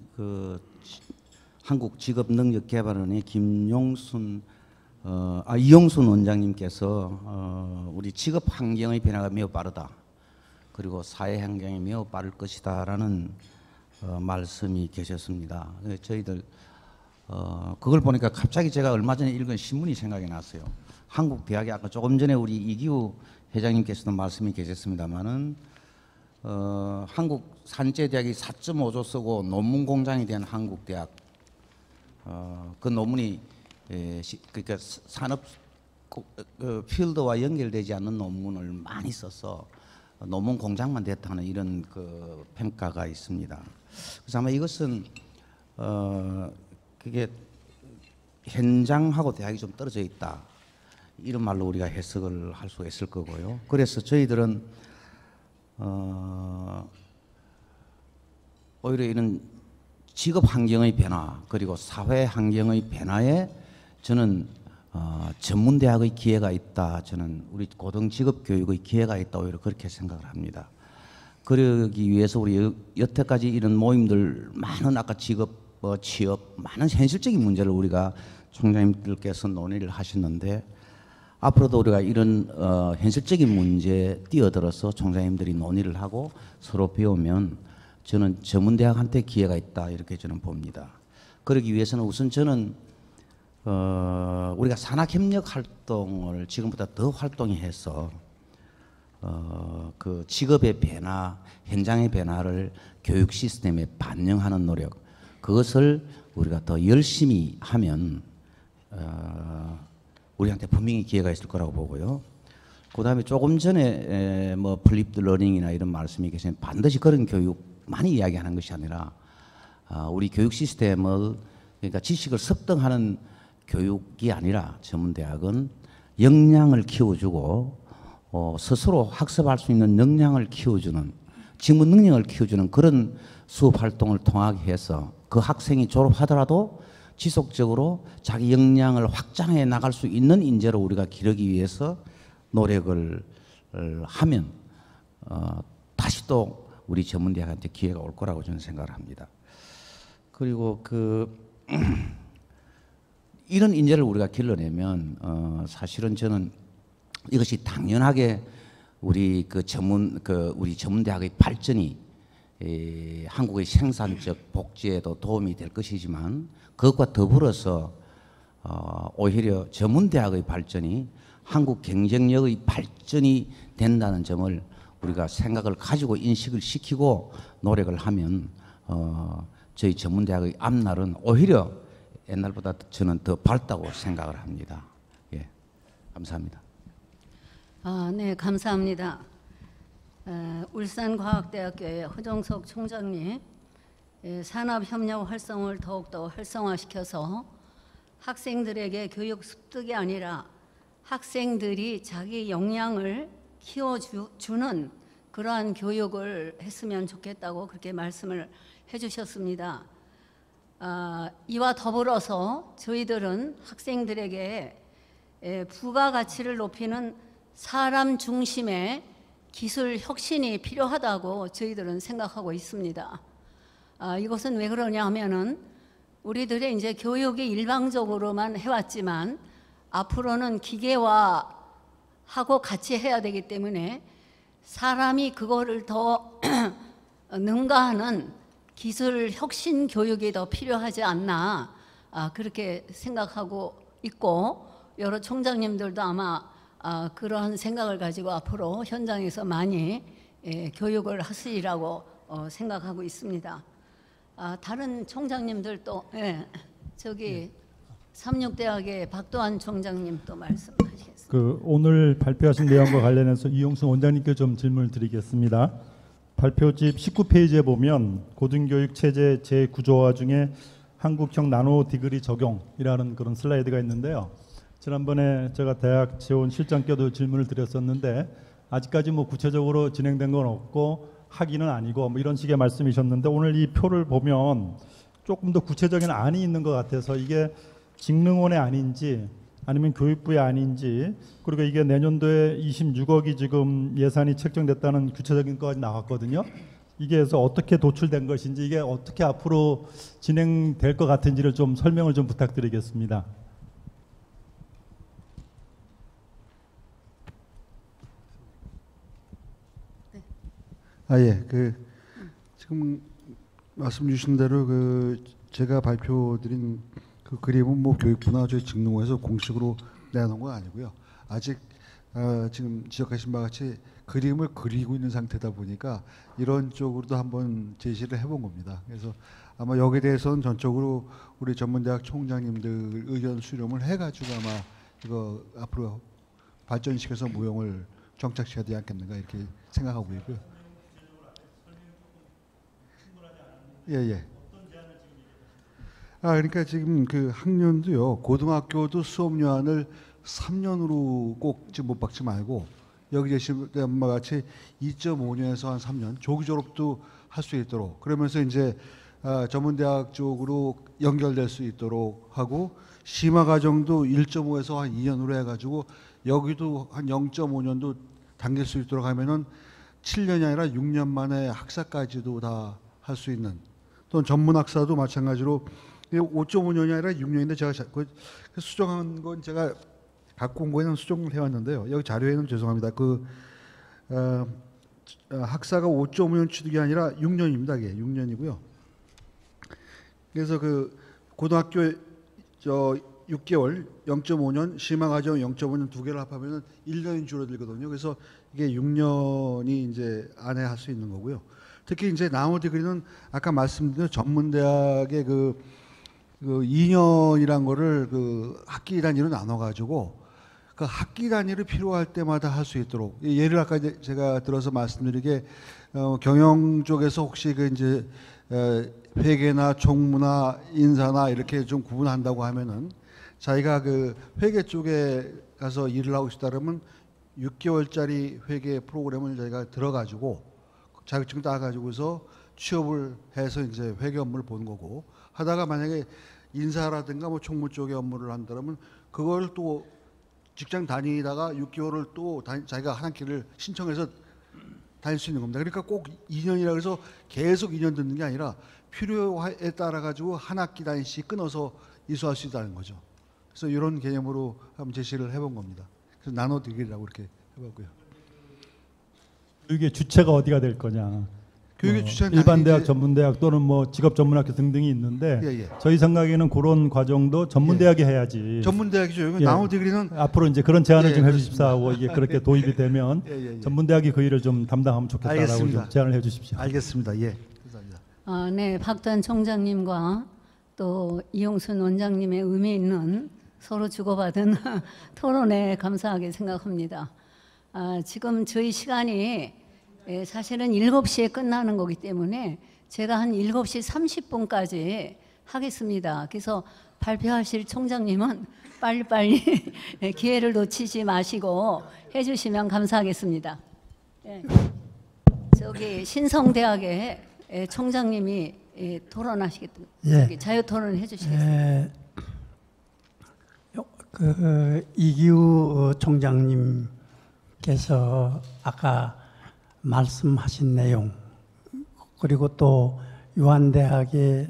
한국직업능력개발원의 이용순 원장님께서 우리 직업 환경의 변화가 매우 빠르다. 그리고 사회 환경이 매우 빠를 것이다라는 말씀이 계셨습니다. 저희들 그걸 보니까 갑자기 제가 얼마 전에 읽은 신문이 생각이 났어요. 한국 대학이 아까 조금 전에 우리 이기우 회장님께서도 말씀이 계셨습니다만은 한국 산재대학이 4.5조 쓰고 논문 공장이 된 한국 대학. 그 논문이 그러니까 산업 필드와 연결되지 않는 논문을 많이 써서 논문 공장만 됐다는 이런 그 평가가 있습니다. 그래서 아마 이것은 그게 현장하고 대학이 좀 떨어져 있다. 이런 말로 우리가 해석을 할 수 있을 거고요. 그래서 저희들은 오히려 이런 직업 환경의 변화 그리고 사회 환경의 변화에 저는 전문대학의 기회가 있다. 저는 우리 고등 직업 교육의 기회가 있다. 오히려 그렇게 생각을 합니다. 그러기 위해서 우리 여태까지 이런 모임들 많은 아까 직업, 취업 많은 현실적인 문제를 우리가 총장님들께서 논의를 하셨는데 앞으로도 우리가 이런 현실적인 문제에 뛰어들어서 총장님들이 논의를 하고 서로 배우면 저는 전문대학한테 기회가 있다 이렇게 저는 봅니다. 그러기 위해서는 우선 저는 우리가 산학협력 활동을 지금보다 더 활동해서 그 직업의 변화, 현장의 변화를 교육 시스템에 반영하는 노력, 그것을 우리가 더 열심히 하면 우리한테 분명히 기회가 있을 거라고 보고요. 그다음에 조금 전에 뭐 플립드 러닝이나 이런 말씀이 계시면 반드시 그런 교육 많이 이야기하는 것이 아니라 우리 교육 시스템을 그러니까 지식을 습득하는 교육이 아니라 전문대학은 역량을 키워주고 스스로 학습할 수 있는 역량을 키워주는 직무 능력을 키워주는 그런 수업 활동을 통하게 해서 그 학생이 졸업하더라도 지속적으로 자기 역량을 확장해 나갈 수 있는 인재로 우리가 기르기 위해서 노력을 하면 다시 또 우리 전문대학한테 기회가 올 거라고 저는 생각을 합니다. 그리고 이런 인재를 우리가 길러내면 사실은 저는 이것이 당연하게 우리 우리 전문대학의 발전이 한국의 생산적 복지에도 도움이 될 것이지만 그것과 더불어서 오히려 전문대학의 발전이 한국 경쟁력의 발전이 된다는 점을 우리가 생각을 가지고 인식을 시키고 노력을 하면 저희 전문대학의 앞날은 오히려 옛날보다 저는 더 밝다고 생각을 합니다. 예, 감사합니다. 네, 감사합니다. 울산과학대학교의 허정석 총장님, 산업협력 활성을 더욱더 활성화시켜서 학생들에게 교육 습득이 아니라 학생들이 자기 역량을 키워주는 그러한 교육을 했으면 좋겠다고 그렇게 말씀을 해주셨습니다. 이와 더불어서 저희들은 학생들에게 부가가치를 높이는 사람 중심의 기술 혁신이 필요하다고 저희들은 생각하고 있습니다. 이것은 왜 그러냐 하면은 우리들의 이제 교육이 일방적으로만 해왔지만 앞으로는 기계화하고 같이 해야 되기 때문에 사람이 그거를 더 능가하는 기술 혁신 교육이 더 필요하지 않나 그렇게 생각하고 있고 여러 총장님들도 아마 그러한 생각을 가지고 앞으로 현장에서 많이 교육을 하시리라고 생각하고 있습니다. 다른 총장님들도 저기 삼육대학의 박도환 총장님 또 말씀하시겠습니다. 오늘 발표하신 내용과 관련해서 이용순 원장님께 좀 질문을 드리겠습니다. 발표집 19페이지에 보면 고등교육 체제 재구조화 중에 한국형 나노 디그리 적용이라는 그런 슬라이드가 있는데요. 지난번에 제가 대학 재원 실장께도 질문을 드렸었는데 아직까지 뭐 구체적으로 진행된 건 없고 학위는 아니고 뭐 이런 식의 말씀이셨는데 오늘 이 표를 보면 조금 더 구체적인 안이 있는 것 같아서 이게 직능원의 안인지 아니면 교육부의 안인지 그리고 이게 내년도에 26억이 지금 예산이 책정됐다는 구체적인 것까지 나왔거든요. 이게 그래서 어떻게 도출된 것인지 이게 어떻게 앞으로 진행될 것 같은지를 좀 설명을 좀 부탁드리겠습니다. 예, 지금 말씀 주신 대로 제가 발표드린 그 그림은 뭐 교육부나 저희 직능원에서 공식으로 내놓은 건 아니고요. 아직 지금 지적하신 바와 같이 그림을 그리고 있는 상태다 보니까 이런 쪽으로도 한번 제시를 해본 겁니다. 그래서 아마 여기에 대해서는 전적으로 우리 전문대학 총장님들 의견 수렴을 해가지고 아마 이거 앞으로 발전시켜서 모형을 정착시켜야 되지 않겠는가 이렇게 생각하고 있고요. 예. 그러니까 지금 그 학년도요, 고등학교도 수업 요한을 3년으로 꼭 지금 못 박지 말고 여기 계신 바와 같이 2.5년에서 한 3년 조기 졸업도 할 수 있도록 그러면서 이제 전문대학 쪽으로 연결될 수 있도록 하고 심화 과정도 1.5에서 한 2년으로 해가지고 여기도 한 0.5년도 당길 수 있도록 하면은 7년이 아니라 6년 만에 학사까지도 다 할 수 있는, 또는 전문 학사도 마찬가지로 5.5년이 아니라 6년인데 제가 그 수정한 건 제가 갖고 온 거에는 수정을 해왔는데요. 여기 자료에는 죄송합니다. 학사가 5.5년 취득이 아니라 6년입니다. 이게 6년이고요. 그래서 그 고등학교 6개월 0.5년, 심화과정 0.5년 두 개를 합하면 1년이 줄어들거든요. 그래서 이게 6년이 이제 안에 할 수 있는 거고요. 특히 이제 나노 디그리는 아까 말씀드린 전문대학의 그 2년이란 거를 그 학기 단위로 나눠가지고 그 학기 단위로 필요할 때마다 할 수 있도록, 예를 아까 이제 제가 들어서 말씀드리게 경영 쪽에서 혹시 그 이제 회계나 총무나 인사나 이렇게 좀 구분한다고 하면은 자기가 그 회계 쪽에 가서 일을 하고 싶다 그러면 6개월짜리 회계 프로그램을 저희가 들어가지고 자격증 따가지고서 취업을 해서 이제 회계 업무를 보는 거고, 하다가 만약에 인사라든가 뭐 총무 쪽의 업무를 한다면 그걸 또 직장 다니다가 6개월을 또 자기가 한 학기를 신청해서 다닐 수 있는 겁니다. 그러니까 꼭 2년이라 해서 계속 2년 듣는 게 아니라 필요에 따라 가지고 한 학기 단위씩 끊어서 이수할 수 있다는 거죠. 그래서 이런 개념으로 한번 제시를 해본 겁니다. 그래서 나노 디그리라고 이렇게 해봤고요. 교육의 주체가 어디가 될 거냐? 교육의 주체는 일반 대학, 이제 전문대학 또는 뭐 직업 전문학교 등등이 있는데 예. 저희 생각에는 그런 과정도 전문대학이 해야지. 전문대학이죠. 예. 나노 디그리는 앞으로 이제 그런 제안을 예, 좀 그렇습니다. 해주십사 하고 이게 그렇게 도입이 되면 예. 전문대학이 그 일을 좀 담당하면 좋겠다라고 알겠습니다. 좀 제안을 해주십시오. 알겠습니다. 예. 감사합니다. 네, 박단 총장님과 또 이용순 원장님의 의미 있는 서로 주고받은 토론에 감사하게 생각합니다. 지금 저희 시간이 사실은 7시에 끝나는 거기 때문에 제가 한 7시 30분까지 하겠습니다. 그래서 발표하실 총장님은 빨리빨리 기회를 놓치지 마시고 해주시면 감사하겠습니다. 저기 신성대학의 총장님이 토론하시겠다. 자유토론 해주시겠습니다. 이기우 총장님께서 아까 말씀하신 내용, 그리고 또 유한대학의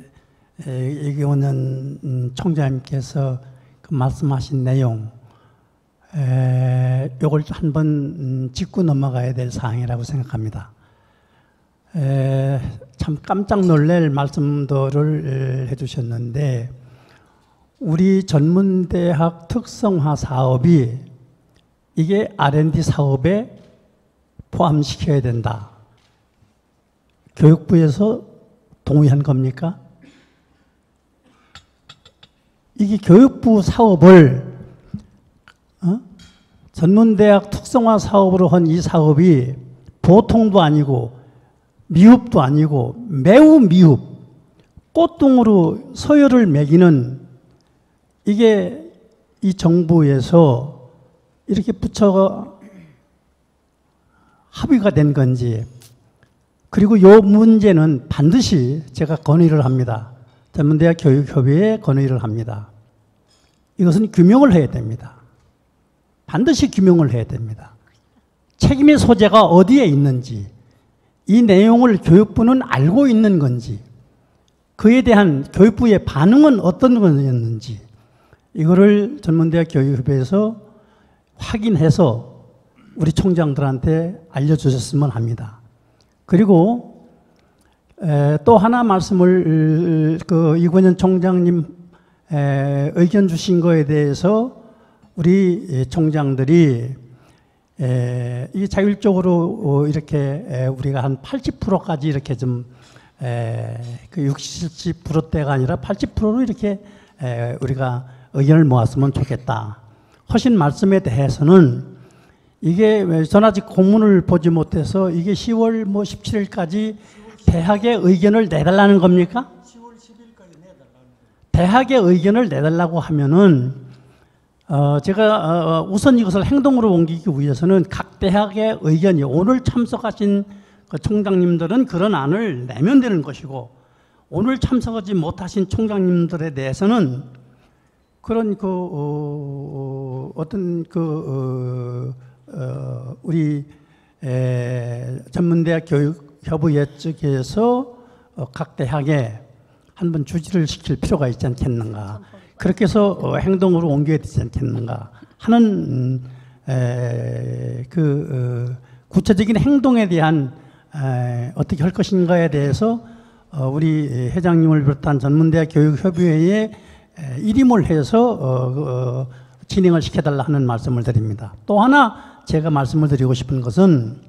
이기원 총장님께서 그 말씀하신 내용, 이걸 한번 짚고 넘어가야 될 사항이라고 생각합니다. 참 깜짝 놀랄 말씀들을 해주셨는데, 우리 전문대학 특성화 사업이 이게 R&D 사업에 포함시켜야 된다. 교육부에서 동의한 겁니까? 이게 교육부 사업을 전문대학 특성화 사업으로 한 이 사업이 보통도 아니고 미흡도 아니고 매우 미흡, 꽃등으로 서열을 매기는, 이게 이 정부에서 이렇게 부처가 합의가 된 건지, 그리고 이 문제는 반드시 제가 건의를 합니다. 전문대학 교육협의회에 건의를 합니다. 이것은 규명을 해야 됩니다. 반드시 규명을 해야 됩니다. 책임의 소재가 어디에 있는지, 이 내용을 교육부는 알고 있는 건지, 그에 대한 교육부의 반응은 어떤 것이었는지, 이거를 전문대학 교육협의회에서 확인해서 우리 총장들한테 알려주셨으면 합니다. 그리고 또 하나 말씀을 이권현 총장님 의견 주신 거에 대해서 우리 총장들이 이 자율적으로 이렇게 우리가 한 80%까지 이렇게 좀 그 60, 70%대가 아니라 80%로 이렇게 우리가 의견을 모았으면 좋겠다 하신 말씀에 대해서는, 이게 전 아직 공문을 보지 못해서 이게 10월 뭐 17일까지 대학의 의견을 내달라는 겁니까? 10월 10일까지 내달라는 거예요. 대학의 의견을 내달라고 하면은 제가 우선 이것을 행동으로 옮기기 위해서는 각 대학의 의견이, 오늘 참석하신 그 총장님들은 그런 안을 내면 되는 것이고, 오늘 참석하지 못하신 총장님들에 대해서는 그런 우리 전문대학 교육협의회 측에서 각 대학에 한번 주지를 시킬 필요가 있지 않겠는가. 그렇게 해서 행동으로 옮겨야 되지 않겠는가 하는 구체적인 행동에 대한 어떻게 할 것인가에 대해서 우리 회장님을 비롯한 전문대학 교육협의회에 일임을 해서 진행을 시켜달라 하는 말씀을 드립니다. 또 하나 제가 말씀을 드리고 싶은 것은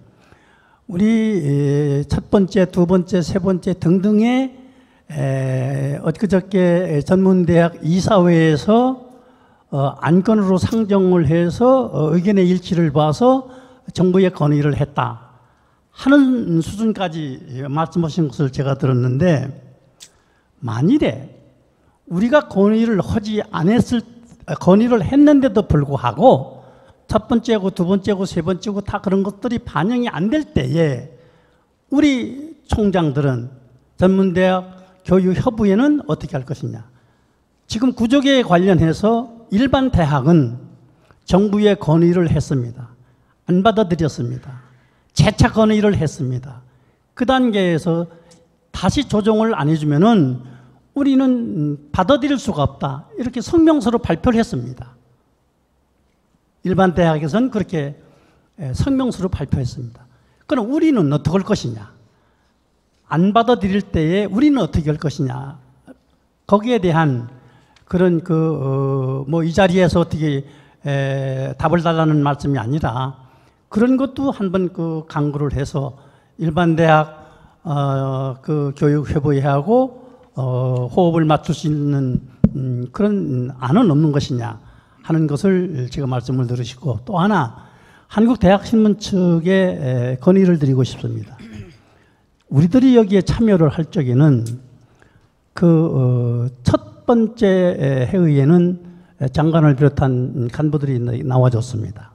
우리 첫 번째, 두 번째, 세 번째 등등의 엊그저께 전문대학 이사회에서 안건으로 상정을 해서 의견의 일치를 봐서 정부에 건의를 했다 하는 수준까지 말씀하신 것을 제가 들었는데, 만일에 우리가 건의를 했는데도 불구하고 첫 번째고 두 번째고 세 번째고 다 그런 것들이 반영이 안 될 때에 우리 총장들은, 전문대학 교육협의회는 어떻게 할 것이냐. 지금 구조개혁에 관련해서 일반 대학은 정부에 건의를 했습니다. 안 받아들였습니다. 재차 건의를 했습니다. 그 단계에서 다시 조정을 안 해주면은 우리는 받아들일 수가 없다, 이렇게 성명서로 발표를 했습니다. 일반 대학에서는 그렇게 성명서로 발표했습니다. 그럼 우리는 어떻게 할 것이냐, 안 받아들일 때에 우리는 어떻게 할 것이냐, 거기에 대한 그런 이 자리에서 어떻게 답을 달라는 말씀이 아니라 그런 것도 한번 강구를 해서 일반 대학 교육협의회하고 호흡을 맞출 수 있는 그런 안은 없는 것이냐 하는 것을 제가 말씀을 들으시고, 또 하나 한국대학신문 측에 건의를 드리고 싶습니다. 우리들이 여기에 참여를 할 적에는 첫 번째 회의에는 장관을 비롯한 간부들이 나와줬습니다.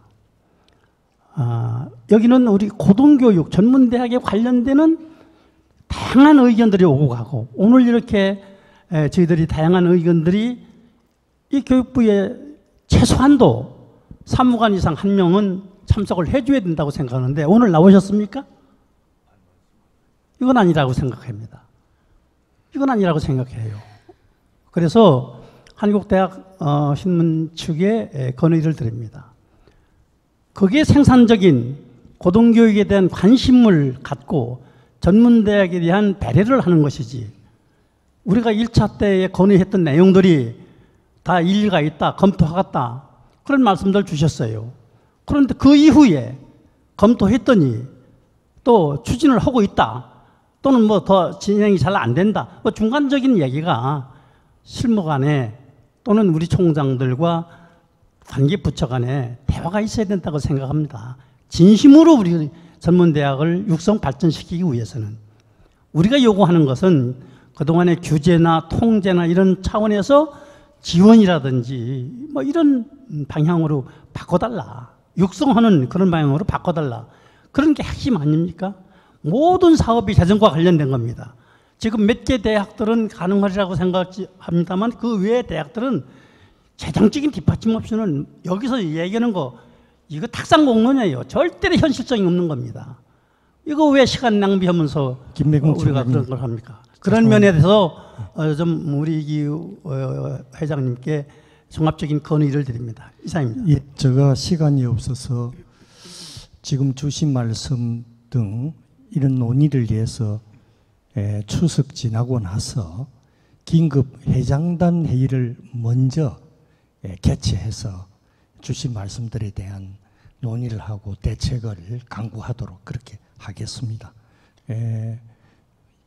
여기는 우리 고등교육 전문대학에 관련되는 다양한 의견들이 오고 가고, 오늘 이렇게 저희들이 다양한 의견들이 이 교육부에 최소한도 사무관 이상 한 명은 참석을 해줘야 된다고 생각하는데 오늘 나오셨습니까? 이건 아니라고 생각합니다. 이건 아니라고 생각해요. 그래서 한국대학 신문 측에 건의를 드립니다. 그게 생산적인 고등교육에 대한 관심을 갖고 전문대학에 대한 배려를 하는 것이지, 우리가 1차 때에 건의했던 내용들이 다 일리가 있다, 검토하겠다, 그런 말씀들 주셨어요. 그런데 그 이후에 검토했더니 또 추진을 하고 있다, 또는 더 진행이 잘 안 된다, 중간적인 얘기가 실무 간에 또는 우리 총장들과 관계부처 간에 대화가 있어야 된다고 생각합니다. 진심으로 우리 전문대학을 육성 발전시키기 위해서는 우리가 요구하는 것은 그동안의 규제나 통제나 이런 차원에서 지원이라든지 이런 방향으로 바꿔달라, 육성하는 그런 방향으로 바꿔달라, 그런 게 핵심 아닙니까? 모든 사업이 재정과 관련된 겁니다. 지금 몇 개 대학들은 가능하리라고 생각합니다만 그 외의 대학들은 재정적인 뒷받침 없이는, 여기서 얘기하는 거 이거 탁상 공론이에요. 절대로 현실성이 없는 겁니다. 이거 왜 시간 낭비하면서 우리가 그런 걸 합니까? 그런 면에 대해서 좀 우리 이 회장님께 종합적인 건의를 드립니다. 이상입니다. 예, 제가 시간이 없어서 지금 주신 말씀 등 이런 논의를 위해서 추석 지나고 나서 긴급 회장단 회의를 먼저 개최해서 주신 말씀들에 대한 논의를 하고 대책을 강구하도록 그렇게 하겠습니다.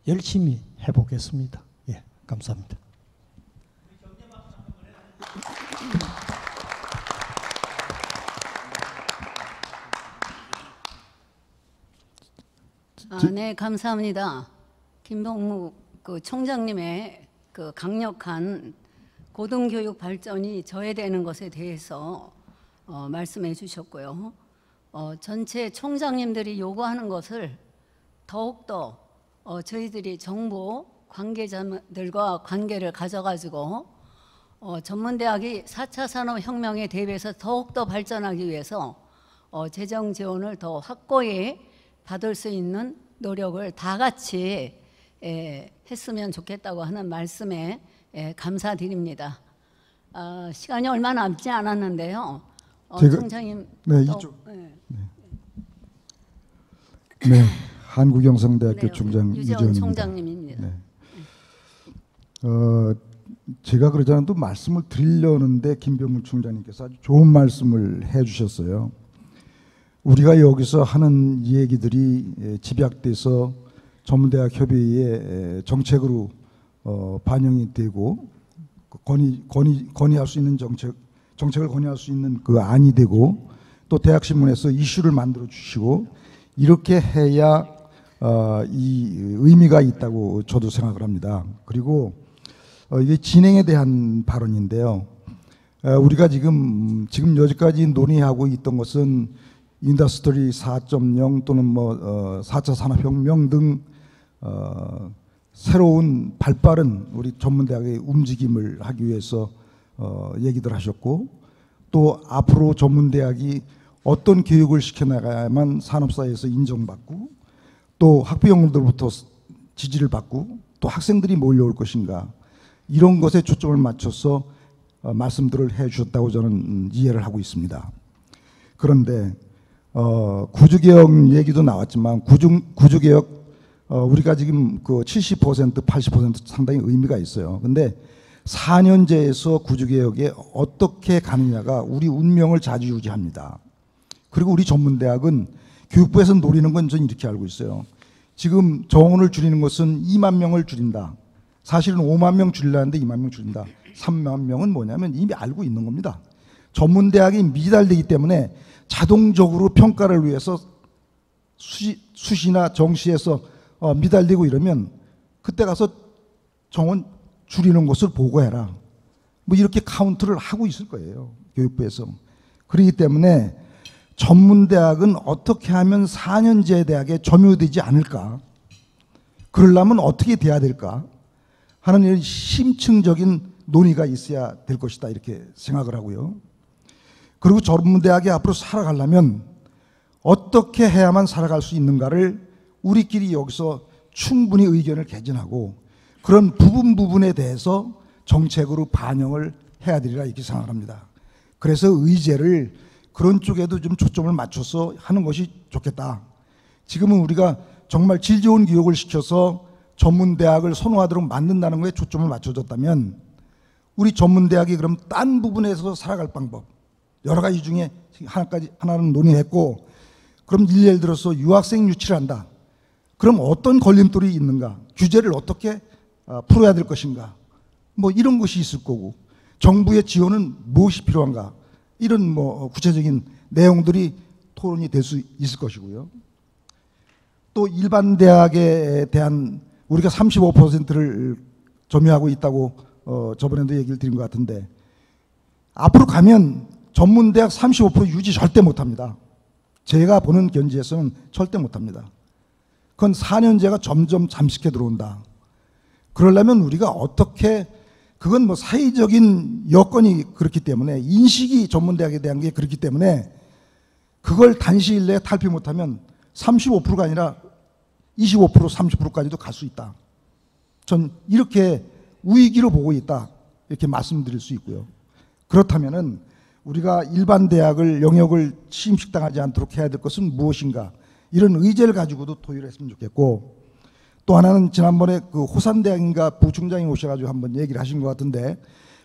열심히 해보겠습니다. 예, 감사합니다. 네, 감사합니다. 김동묵 총장님의 강력한 고등교육 발전이 저해되는 것에 대해서 말씀해 주셨고요. 전체 총장님들이 요구하는 것을 더욱더 저희들이 정부 관계자들과 관계를 가져가지고 전문대학이 4차 산업혁명에 대비해서 더욱더 발전하기 위해서 재정 지원을 더 확고히 받을 수 있는 노력을 다 같이 했으면 좋겠다고 하는 말씀에 감사드립니다. 시간이 얼마 남지 않았는데요. 총장님, 네, 또, 이쪽. 네, 한국영상대학교 네, 총장 유재원 유재원입니다. 총장님입니다. 네. 제가 그러지 않아도 말씀을 드리려는데 김병문 총장님께서 아주 좋은 말씀을 해주셨어요. 우리가 여기서 하는 얘기들이 집약돼서 전문대학 협의회의 정책으로 반영이 되고 건의할 수 있는 정책을 건의할 수 있는 그 안이 되고 또 대학신문에서 이슈를 만들어 주시고 이렇게 해야 이 의미가 있다고 저도 생각을 합니다. 그리고 이게 진행에 대한 발언인데요. 우리가 지금 여기까지 논의하고 있던 것은 인더스트리 4.0 또는 뭐 4차 산업혁명 등 새로운 발빠른 우리 전문대학의 움직임을 하기 위해서 얘기들 하셨고 또 앞으로 전문대학이 어떤 교육을 시켜나가야만 산업사회에서 인정받고 또 학부형들로부터 지지를 받고 또 학생들이 몰려올 것인가 이런 것에 초점을 맞춰서 말씀들을 해주셨다고 저는 이해를 하고 있습니다. 그런데 구조개혁 얘기도 나왔지만 구조개혁 우리가 지금 그 70%, 80% 상당히 의미가 있어요. 근데 4년제에서 구조개혁에 어떻게 가느냐가 우리 운명을 좌지우지합니다. 그리고 우리 전문대학은 교육부에서 노리는 건 저는 이렇게 알고 있어요. 지금 정원을 줄이는 것은 2만 명을 줄인다. 사실은 5만 명 줄이려는데 2만 명 줄인다. 3만 명은 뭐냐면 이미 알고 있는 겁니다. 전문대학이 미달되기 때문에 자동적으로 평가를 위해서 수시나 정시에서 미달되고 이러면 그때 가서 정원 줄이는 것을 보고해라. 뭐 이렇게 카운트를 하고 있을 거예요. 교육부에서. 그렇기 때문에 전문대학은 어떻게 하면 4년제 대학에 점유되지 않을까? 그러려면 어떻게 돼야 될까? 하는 이런 심층적인 논의가 있어야 될 것이다 이렇게 생각을 하고요. 그리고 전문대학이 앞으로 살아가려면 어떻게 해야만 살아갈 수 있는가를 우리끼리 여기서 충분히 의견을 개진하고 그런 부분에 대해서 정책으로 반영을 해야 되리라 이렇게 생각합니다. 그래서 의제를 그런 쪽에도 좀 초점을 맞춰서 하는 것이 좋겠다. 지금은 우리가 정말 질 좋은 교육을 시켜서 전문대학을 선호하도록 만든다는 거에 초점을 맞춰줬다면 우리 전문대학이 그럼 딴 부분에서 살아갈 방법 여러 가지 중에 하나는 논의했고 그럼 예를 들어서 유학생 유치를 한다. 그럼 어떤 걸림돌이 있는가? 규제를 어떻게 풀어야 될 것인가? 뭐 이런 것이 있을 거고 정부의 지원은 무엇이 필요한가? 이런 뭐 구체적인 내용들이 토론이 될 수 있을 것이고요. 또 일반 대학에 대한 우리가 35%를 점유하고 있다고 저번에도 얘기를 드린 것 같은데 앞으로 가면 전문대학 35% 유지 절대 못합니다. 제가 보는 견지에서는 절대 못합니다. 그건 4년제가 점점 잠식해 들어온다. 그러려면 우리가 어떻게 그건 뭐 사회적인 여건이 그렇기 때문에 인식이 전문대학에 대한 게 그렇기 때문에 그걸 단시일 내에 탈피 못하면 35%가 아니라 25%, 30%까지도 갈 수 있다. 전 이렇게 위기로 보고 있다. 이렇게 말씀드릴 수 있고요. 그렇다면은 우리가 일반 대학을 영역을 침식당하지 않도록 해야 될 것은 무엇인가? 이런 의제를 가지고도 토의를 했으면 좋겠고 또 하나는 지난번에 그 호산대학인가 부총장이 오셔가지고 한번 얘기를 하신 것 같은데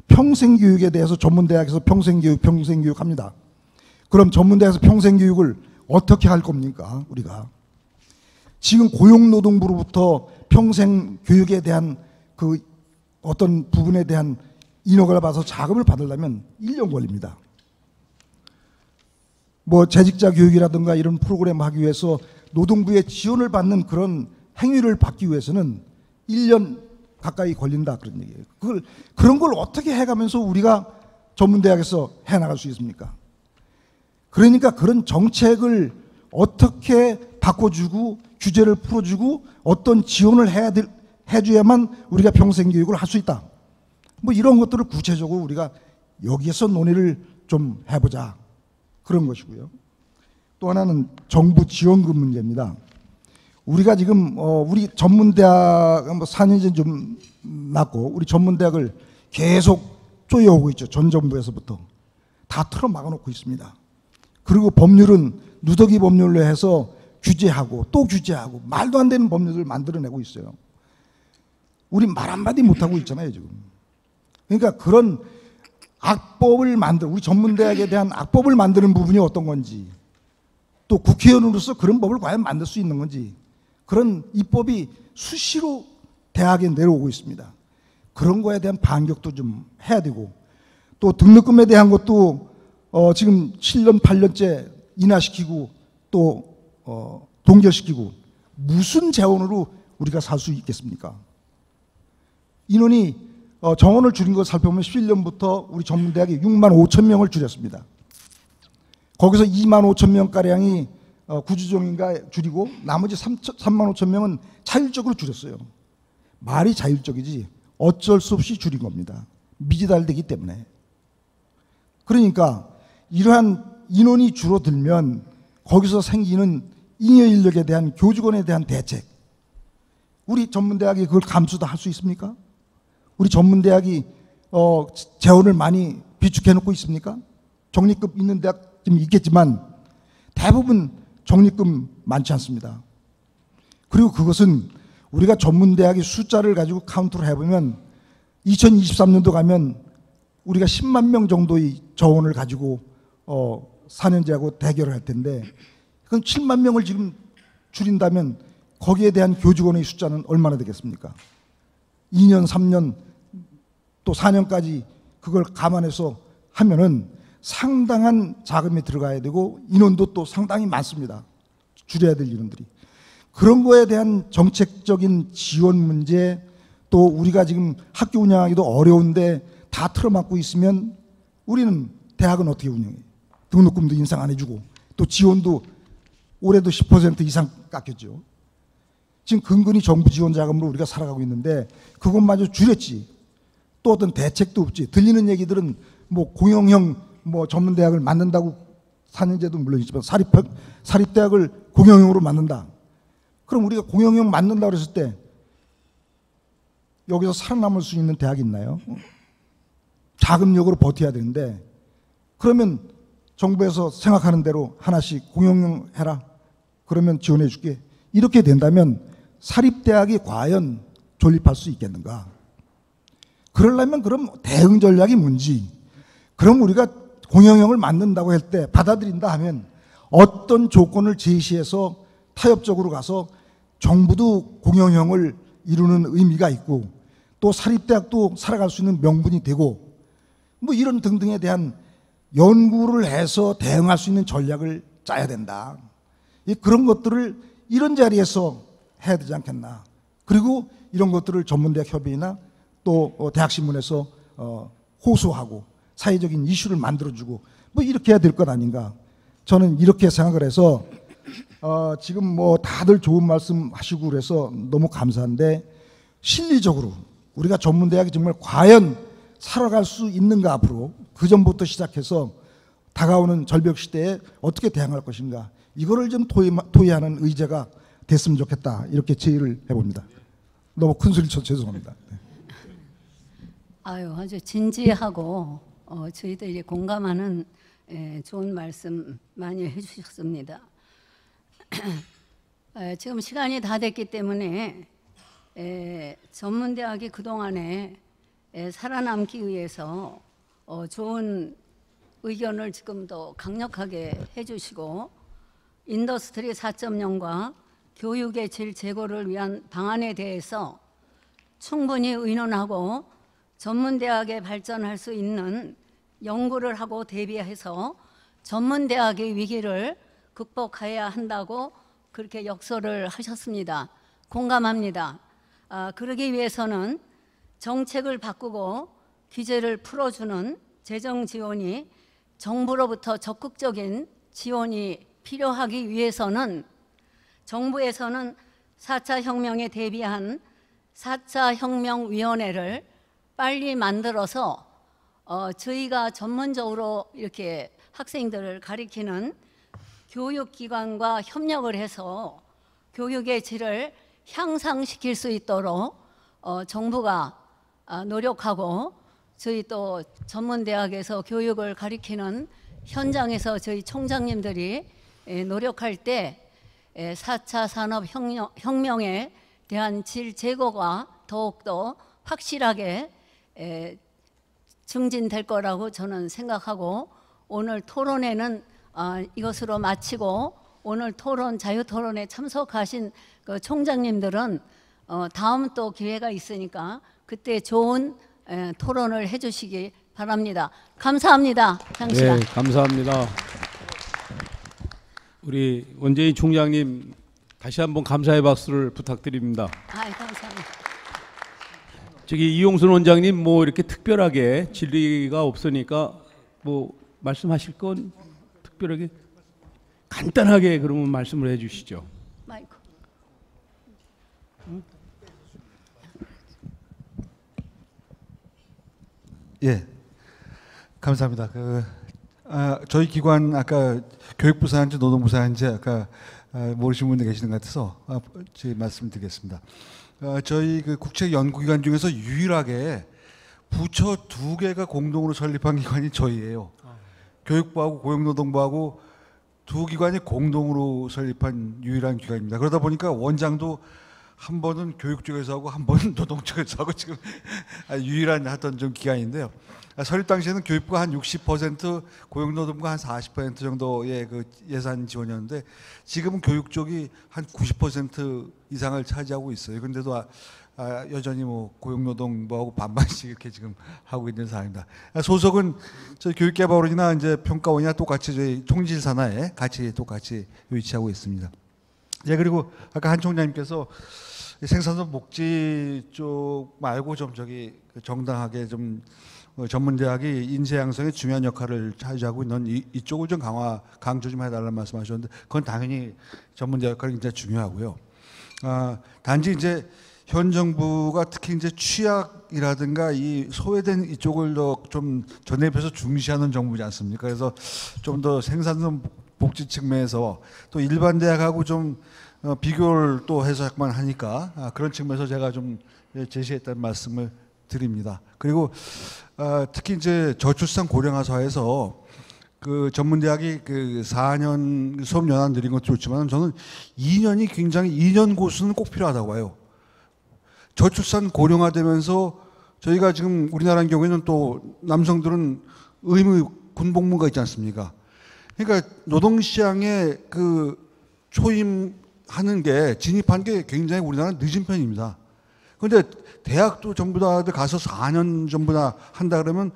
평생교육에 대해서 전문대학에서 평생교육 합니다. 그럼 전문대학에서 평생교육을 어떻게 할 겁니까? 우리가 지금 고용노동부로부터 평생교육에 대한 그 어떤 부분에 대한 인허가를 받아서 자금을 받으려면 1년 걸립니다. 뭐 재직자 교육이라든가 이런 프로그램 하기 위해서 노동부의 지원을 받는 그런 행위를 받기 위해서는 1년 가까이 걸린다 그런 얘기예요. 그런 걸 어떻게 해가면서 우리가 전문대학에서 해나갈 수 있습니까? 그러니까 그런 정책을 어떻게 바꿔주고 규제를 풀어주고 어떤 지원을 해줘야만 우리가 평생교육을 할 수 있다. 뭐 이런 것들을 구체적으로 우리가 여기에서 논의를 좀 해보자. 그런 것이고요. 또 하나는 정부 지원금 문제입니다. 우리가 지금 우리 전문대학 뭐 4년째 좀 났고 우리 전문대학을 계속 쪼여오고 있죠. 전 정부에서부터 다 틀어 막아놓고 있습니다. 그리고 법률은 누더기 법률로 해서 규제하고 또 규제하고 말도 안 되는 법률을 만들어내고 있어요. 우리 말 한마디 못하고 있잖아요 지금. 그러니까 그런 악법을 우리 전문대학에 대한 악법을 만드는 부분이 어떤 건지, 또 국회의원으로서 그런 법을 과연 만들 수 있는 건지, 그런 입법이 수시로 대학에 내려오고 있습니다. 그런 거에 대한 반격도 좀 해야 되고, 또 등록금에 대한 것도 지금 7년 8년째 인하시키고 또 동결시키고 무슨 재원으로 우리가 살 수 있겠습니까? 인원이 정원을 줄인 거 살펴보면 11년부터 우리 전문대학이 6만 5천 명을 줄였습니다. 거기서 2만 5천 명가량이 구주종인가 줄이고 나머지 3만 5천 명은 자율적으로 줄였어요. 말이 자율적이지 어쩔 수 없이 줄인 겁니다. 미지달되기 때문에. 그러니까 이러한 인원이 줄어들면 거기서 생기는 잉여 인력에 대한 교직원에 대한 대책, 우리 전문대학이 그걸 감수도 할 수 있습니까? 우리 전문대학이 재원을 많이 비축해 놓고 있습니까? 적립금 있는 대학 좀 있겠지만 대부분 적립금 많지 않습니다. 그리고 그것은 우리가 전문대학의 숫자를 가지고 카운트를 해보면 2023년도 가면 우리가 10만 명 정도의 정원을 가지고 4년제하고 대결을 할 텐데, 그럼 7만 명을 지금 줄인다면 거기에 대한 교직원의 숫자는 얼마나 되겠습니까? 2년, 3년, 또 4년까지 그걸 감안해서 하면은 상당한 자금이 들어가야 되고 인원도 또 상당히 많습니다. 줄여야 될 인원들이. 그런 거에 대한 정책적인 지원 문제, 또 우리가 지금 학교 운영하기도 어려운데 다 틀어막고 있으면 우리는 대학은 어떻게 운영해? 등록금도 인상 안 해주고 또 지원도 올해도 10% 이상 깎였죠. 지금 근근히 정부 지원 자금으로 우리가 살아가고 있는데 그것마저 줄였지. 또 어떤 대책도 없지. 들리는 얘기들은 뭐 공영형 뭐 전문대학을 만든다고, 4년제도 물론 있지만 사립대학을 공영형으로 만든다. 그럼 우리가 공영형 만든다고 그랬을 때 여기서 살아남을 수 있는 대학이 있나요? 자금력으로 버텨야 되는데, 그러면 정부에서 생각하는 대로 하나씩 공영형 해라. 그러면 지원해 줄게. 이렇게 된다면 사립대학이 과연 존립할 수 있겠는가? 그러려면 그럼 대응 전략이 뭔지, 그럼 우리가 공영형을 만든다고 할 때 받아들인다 하면 어떤 조건을 제시해서 타협적으로 가서 정부도 공영형을 이루는 의미가 있고 또 사립대학도 살아갈 수 있는 명분이 되고 뭐 이런 등등에 대한 연구를 해서 대응할 수 있는 전략을 짜야 된다. 그런 것들을 이런 자리에서 해야 되지 않겠나. 그리고 이런 것들을 전문대학 협의회나 또 대학신문에서 호소하고 사회적인 이슈를 만들어주고 뭐 이렇게 해야 될 것 아닌가. 저는 이렇게 생각을 해서 지금 뭐 다들 좋은 말씀 하시고 그래서 너무 감사한데, 실리적으로 우리가 전문대학이 정말 과연 살아갈 수 있는가, 앞으로 그 전부터 시작해서 다가오는 절벽 시대에 어떻게 대응할 것인가, 이거를 좀 토의하는 의제가 됐으면 좋겠다, 이렇게 제의를 해봅니다. 너무 큰 소리 쳐서 죄송합니다. 네. 아주 진지하고 저희들이 공감하는 좋은 말씀 많이 해주셨습니다. 지금 시간이 다 됐기 때문에 전문대학이 그동안에 살아남기 위해서 좋은 의견을 지금도 강력하게 해주시고, 인더스트리 4.0과 교육의 질 제고를 위한 방안에 대해서 충분히 의논하고 전문대학에 발전할 수 있는 연구를 하고 대비해서 전문대학의 위기를 극복해야 한다고 그렇게 역설을 하셨습니다. 공감합니다. 그러기 위해서는 정책을 바꾸고 규제를 풀어주는 재정 지원이, 정부로부터 적극적인 지원이 필요하기 위해서는 정부에서는 4차 혁명에 대비한 4차 혁명위원회를 빨리 만들어서 저희가 전문적으로 이렇게 학생들을 가리키는 교육기관과 협력을 해서 교육의 질을 향상시킬 수 있도록 정부가 노력하고 저희 또 전문대학에서 교육을 가리키는 현장에서 저희 총장님들이 노력할 때 4차 산업혁명에 대한 질 제고가 더욱더 확실하게 증진될 거라고 저는 생각하고 오늘 토론회는 이것으로 마치고 오늘 토론 자유토론에 참석하신 그 총장님들은 다음 또 기회가 있으니까 그때 좋은 토론을 해주시기 바랍니다. 감사합니다. 장시간. 네, 감사합니다. 우리 원재인 총장님 다시 한번 감사의 박수를 부탁드립니다. 감사합니다. 저기 이용순 원장님 뭐 이렇게 특별하게 질의가 없으니까 뭐 말씀하실 건 특별하게 간단하게 그러면 말씀을 해주시죠. 마이크. 예, 감사합니다. 저희 기관 아까 교육부 사인지 노동부 사인지 아까 모르시는 분들 계시는 것 같아서 제 말씀드리겠습니다. 저희 그 국책연구기관 중에서 유일하게 부처 2개가 공동으로 설립한 기관이 저희예요. 교육부하고 고용노동부하고 두 기관이 공동으로 설립한 유일한 기관입니다. 그러다 보니까 원장도 한 번은 교육 쪽에서 하고 한 번은 노동 쪽에서 하고 지금 유일한 하던 좀 기관인데요. 설립 당시에는 교육부가 한 60%, 고용노동부가 한 40% 정도의 그 예산 지원이었는데 지금은 교육 쪽이 한 90% 이상을 차지하고 있어요. 그런데도 여전히 뭐 고용노동부하고 반반씩 이렇게 지금 하고 있는 상황입니다. 소속은 저희 교육개발원이나 이제 평가원이나 똑같이 저희 총질산하에 같이 똑같이 위치하고 있습니다. 예, 그리고 아까 한 총장님께서 생산성 복지 쪽 말고 좀 저기 정당하게 좀 전문대학이 인재 양성에 중요한 역할을 차지하고 있는 이쪽을 좀 강조 좀 해달라는 말씀하셨는데 그건 당연히 전문대학 역할이 굉장히 중요하고요. 단지 이제 현 정부가 특히 이제 취약이라든가 이 소외된 이쪽을 더 좀 전에 비해서 중시하는 정부지 않습니까? 그래서 좀 더 생산성 복지 측면에서 또 일반 대학하고 좀 비교를 또 해서 약간 하니까 그런 측면에서 제가 좀 제시했다는 말씀을 드립니다. 그리고 특히 이제 저출산 고령화 사회에서 그 전문대학이 그 4년 수업 연한 늘린 것도 좋지만 저는 2년이 굉장히 2년 고수는 꼭 필요하다고 봐요. 저출산 고령화되면서 저희가 지금 우리나라의 경우에는 또 남성들은 의무 군복무가 있지 않습니까? 그러니까 노동시장에 그 초임하는 게 진입하는 게 굉장히 우리나라는 늦은 편입니다. 그런데 대학도 전부 다 가서 4년 전부 다 한다 그러면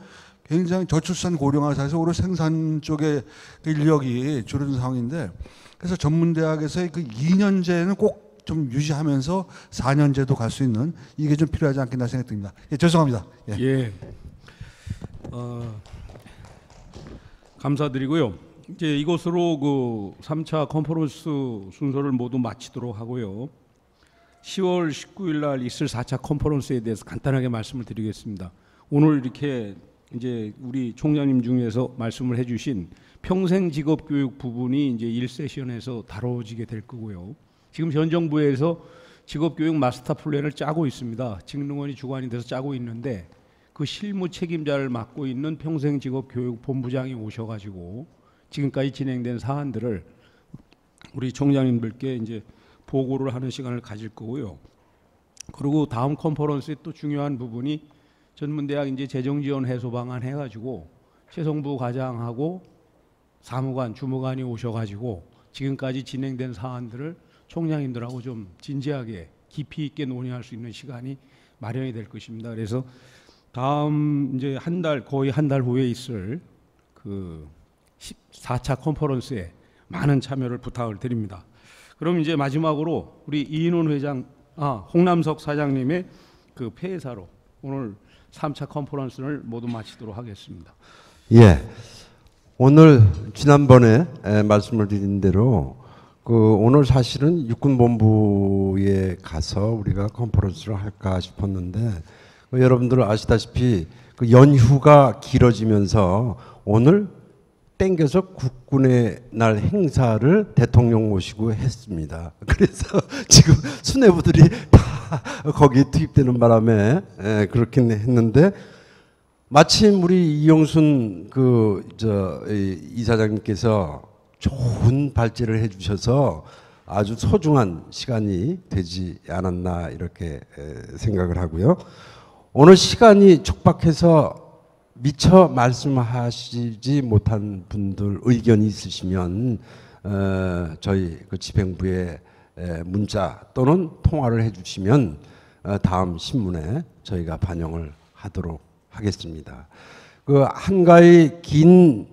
굉장히 저출산 고령화 사회에서 오히려 생산 쪽의 인력이 줄어든 상황인데 그래서 전문대학에서의 그 2년제는 꼭 좀 유지하면서 4년제도 갈 수 있는 이게 좀 필요하지 않겠나 생각됩니다. 예, 죄송합니다. 예. 예. 감사드리고요. 이제 이것으로 그 3차 컨퍼런스 순서를 모두 마치도록 하고요. 10월 19일 날 있을 4차 컨퍼런스에 대해서 간단하게 말씀을 드리겠습니다. 오늘 이렇게 이제 우리 총장님 중에서 말씀을 해주신 평생 직업 교육 부분이 이제 1세션에서 다뤄지게 될 거고요. 지금 현 정부에서 직업 교육 마스터 플랜을 짜고 있습니다. 직능원이 주관이 돼서 짜고 있는데 그 실무 책임자를 맡고 있는 평생 직업 교육 본부장이 오셔가지고 지금까지 진행된 사안들을 우리 총장님들께 이제 보고를 하는 시간을 가질 거고요. 그리고 다음 컨퍼런스의 또 중요한 부분이 전문대학 이제 재정지원 해소 방안 해가지고 최성부 과장하고 사무관, 주무관이 오셔가지고 지금까지 진행된 사안들을 총장님들하고 좀 진지하게 깊이 있게 논의할 수 있는 시간이 마련이 될 것입니다. 그래서 다음 이제 거의 한 달 후에 있을 그 4차 컨퍼런스에 많은 참여를 부탁을 드립니다. 그럼 이제 마지막으로 우리 이인원 회장, 홍남석 사장님의 그 폐회사로 오늘 3차 컨퍼런스를 모두 마치도록 하겠습니다. 예, 오늘 지난번에 말씀을 드린 대로 오늘 사실은 육군본부에 가서 우리가 컨퍼런스를 할까 싶었는데 여러분들 아시다시피 그 연휴가 길어지면서 오늘 땡겨서 국군의 날 행사를 대통령 모시고 했습니다. 그래서 지금 수뇌부들이 다 거기에 투입되는 바람에 그렇긴 했는데, 마침 우리 이용순 이사장님께서 좋은 발제를 해주셔서 아주 소중한 시간이 되지 않았나 이렇게 생각을 하고요. 오늘 시간이 촉박해서 미처 말씀하시지 못한 분들 의견이 있으시면 저희 그 집행부에 문자 또는 통화를 해주시면 다음 신문에 저희가 반영을 하도록 하겠습니다. 그 한가위 긴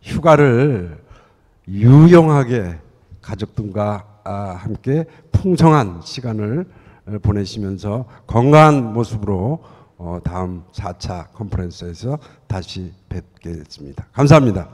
휴가를 유용하게 가족들과 함께 풍성한 시간을 보내시면서 건강한 모습으로 다음 4차 컨퍼런스에서 다시 뵙겠습니다. 감사합니다.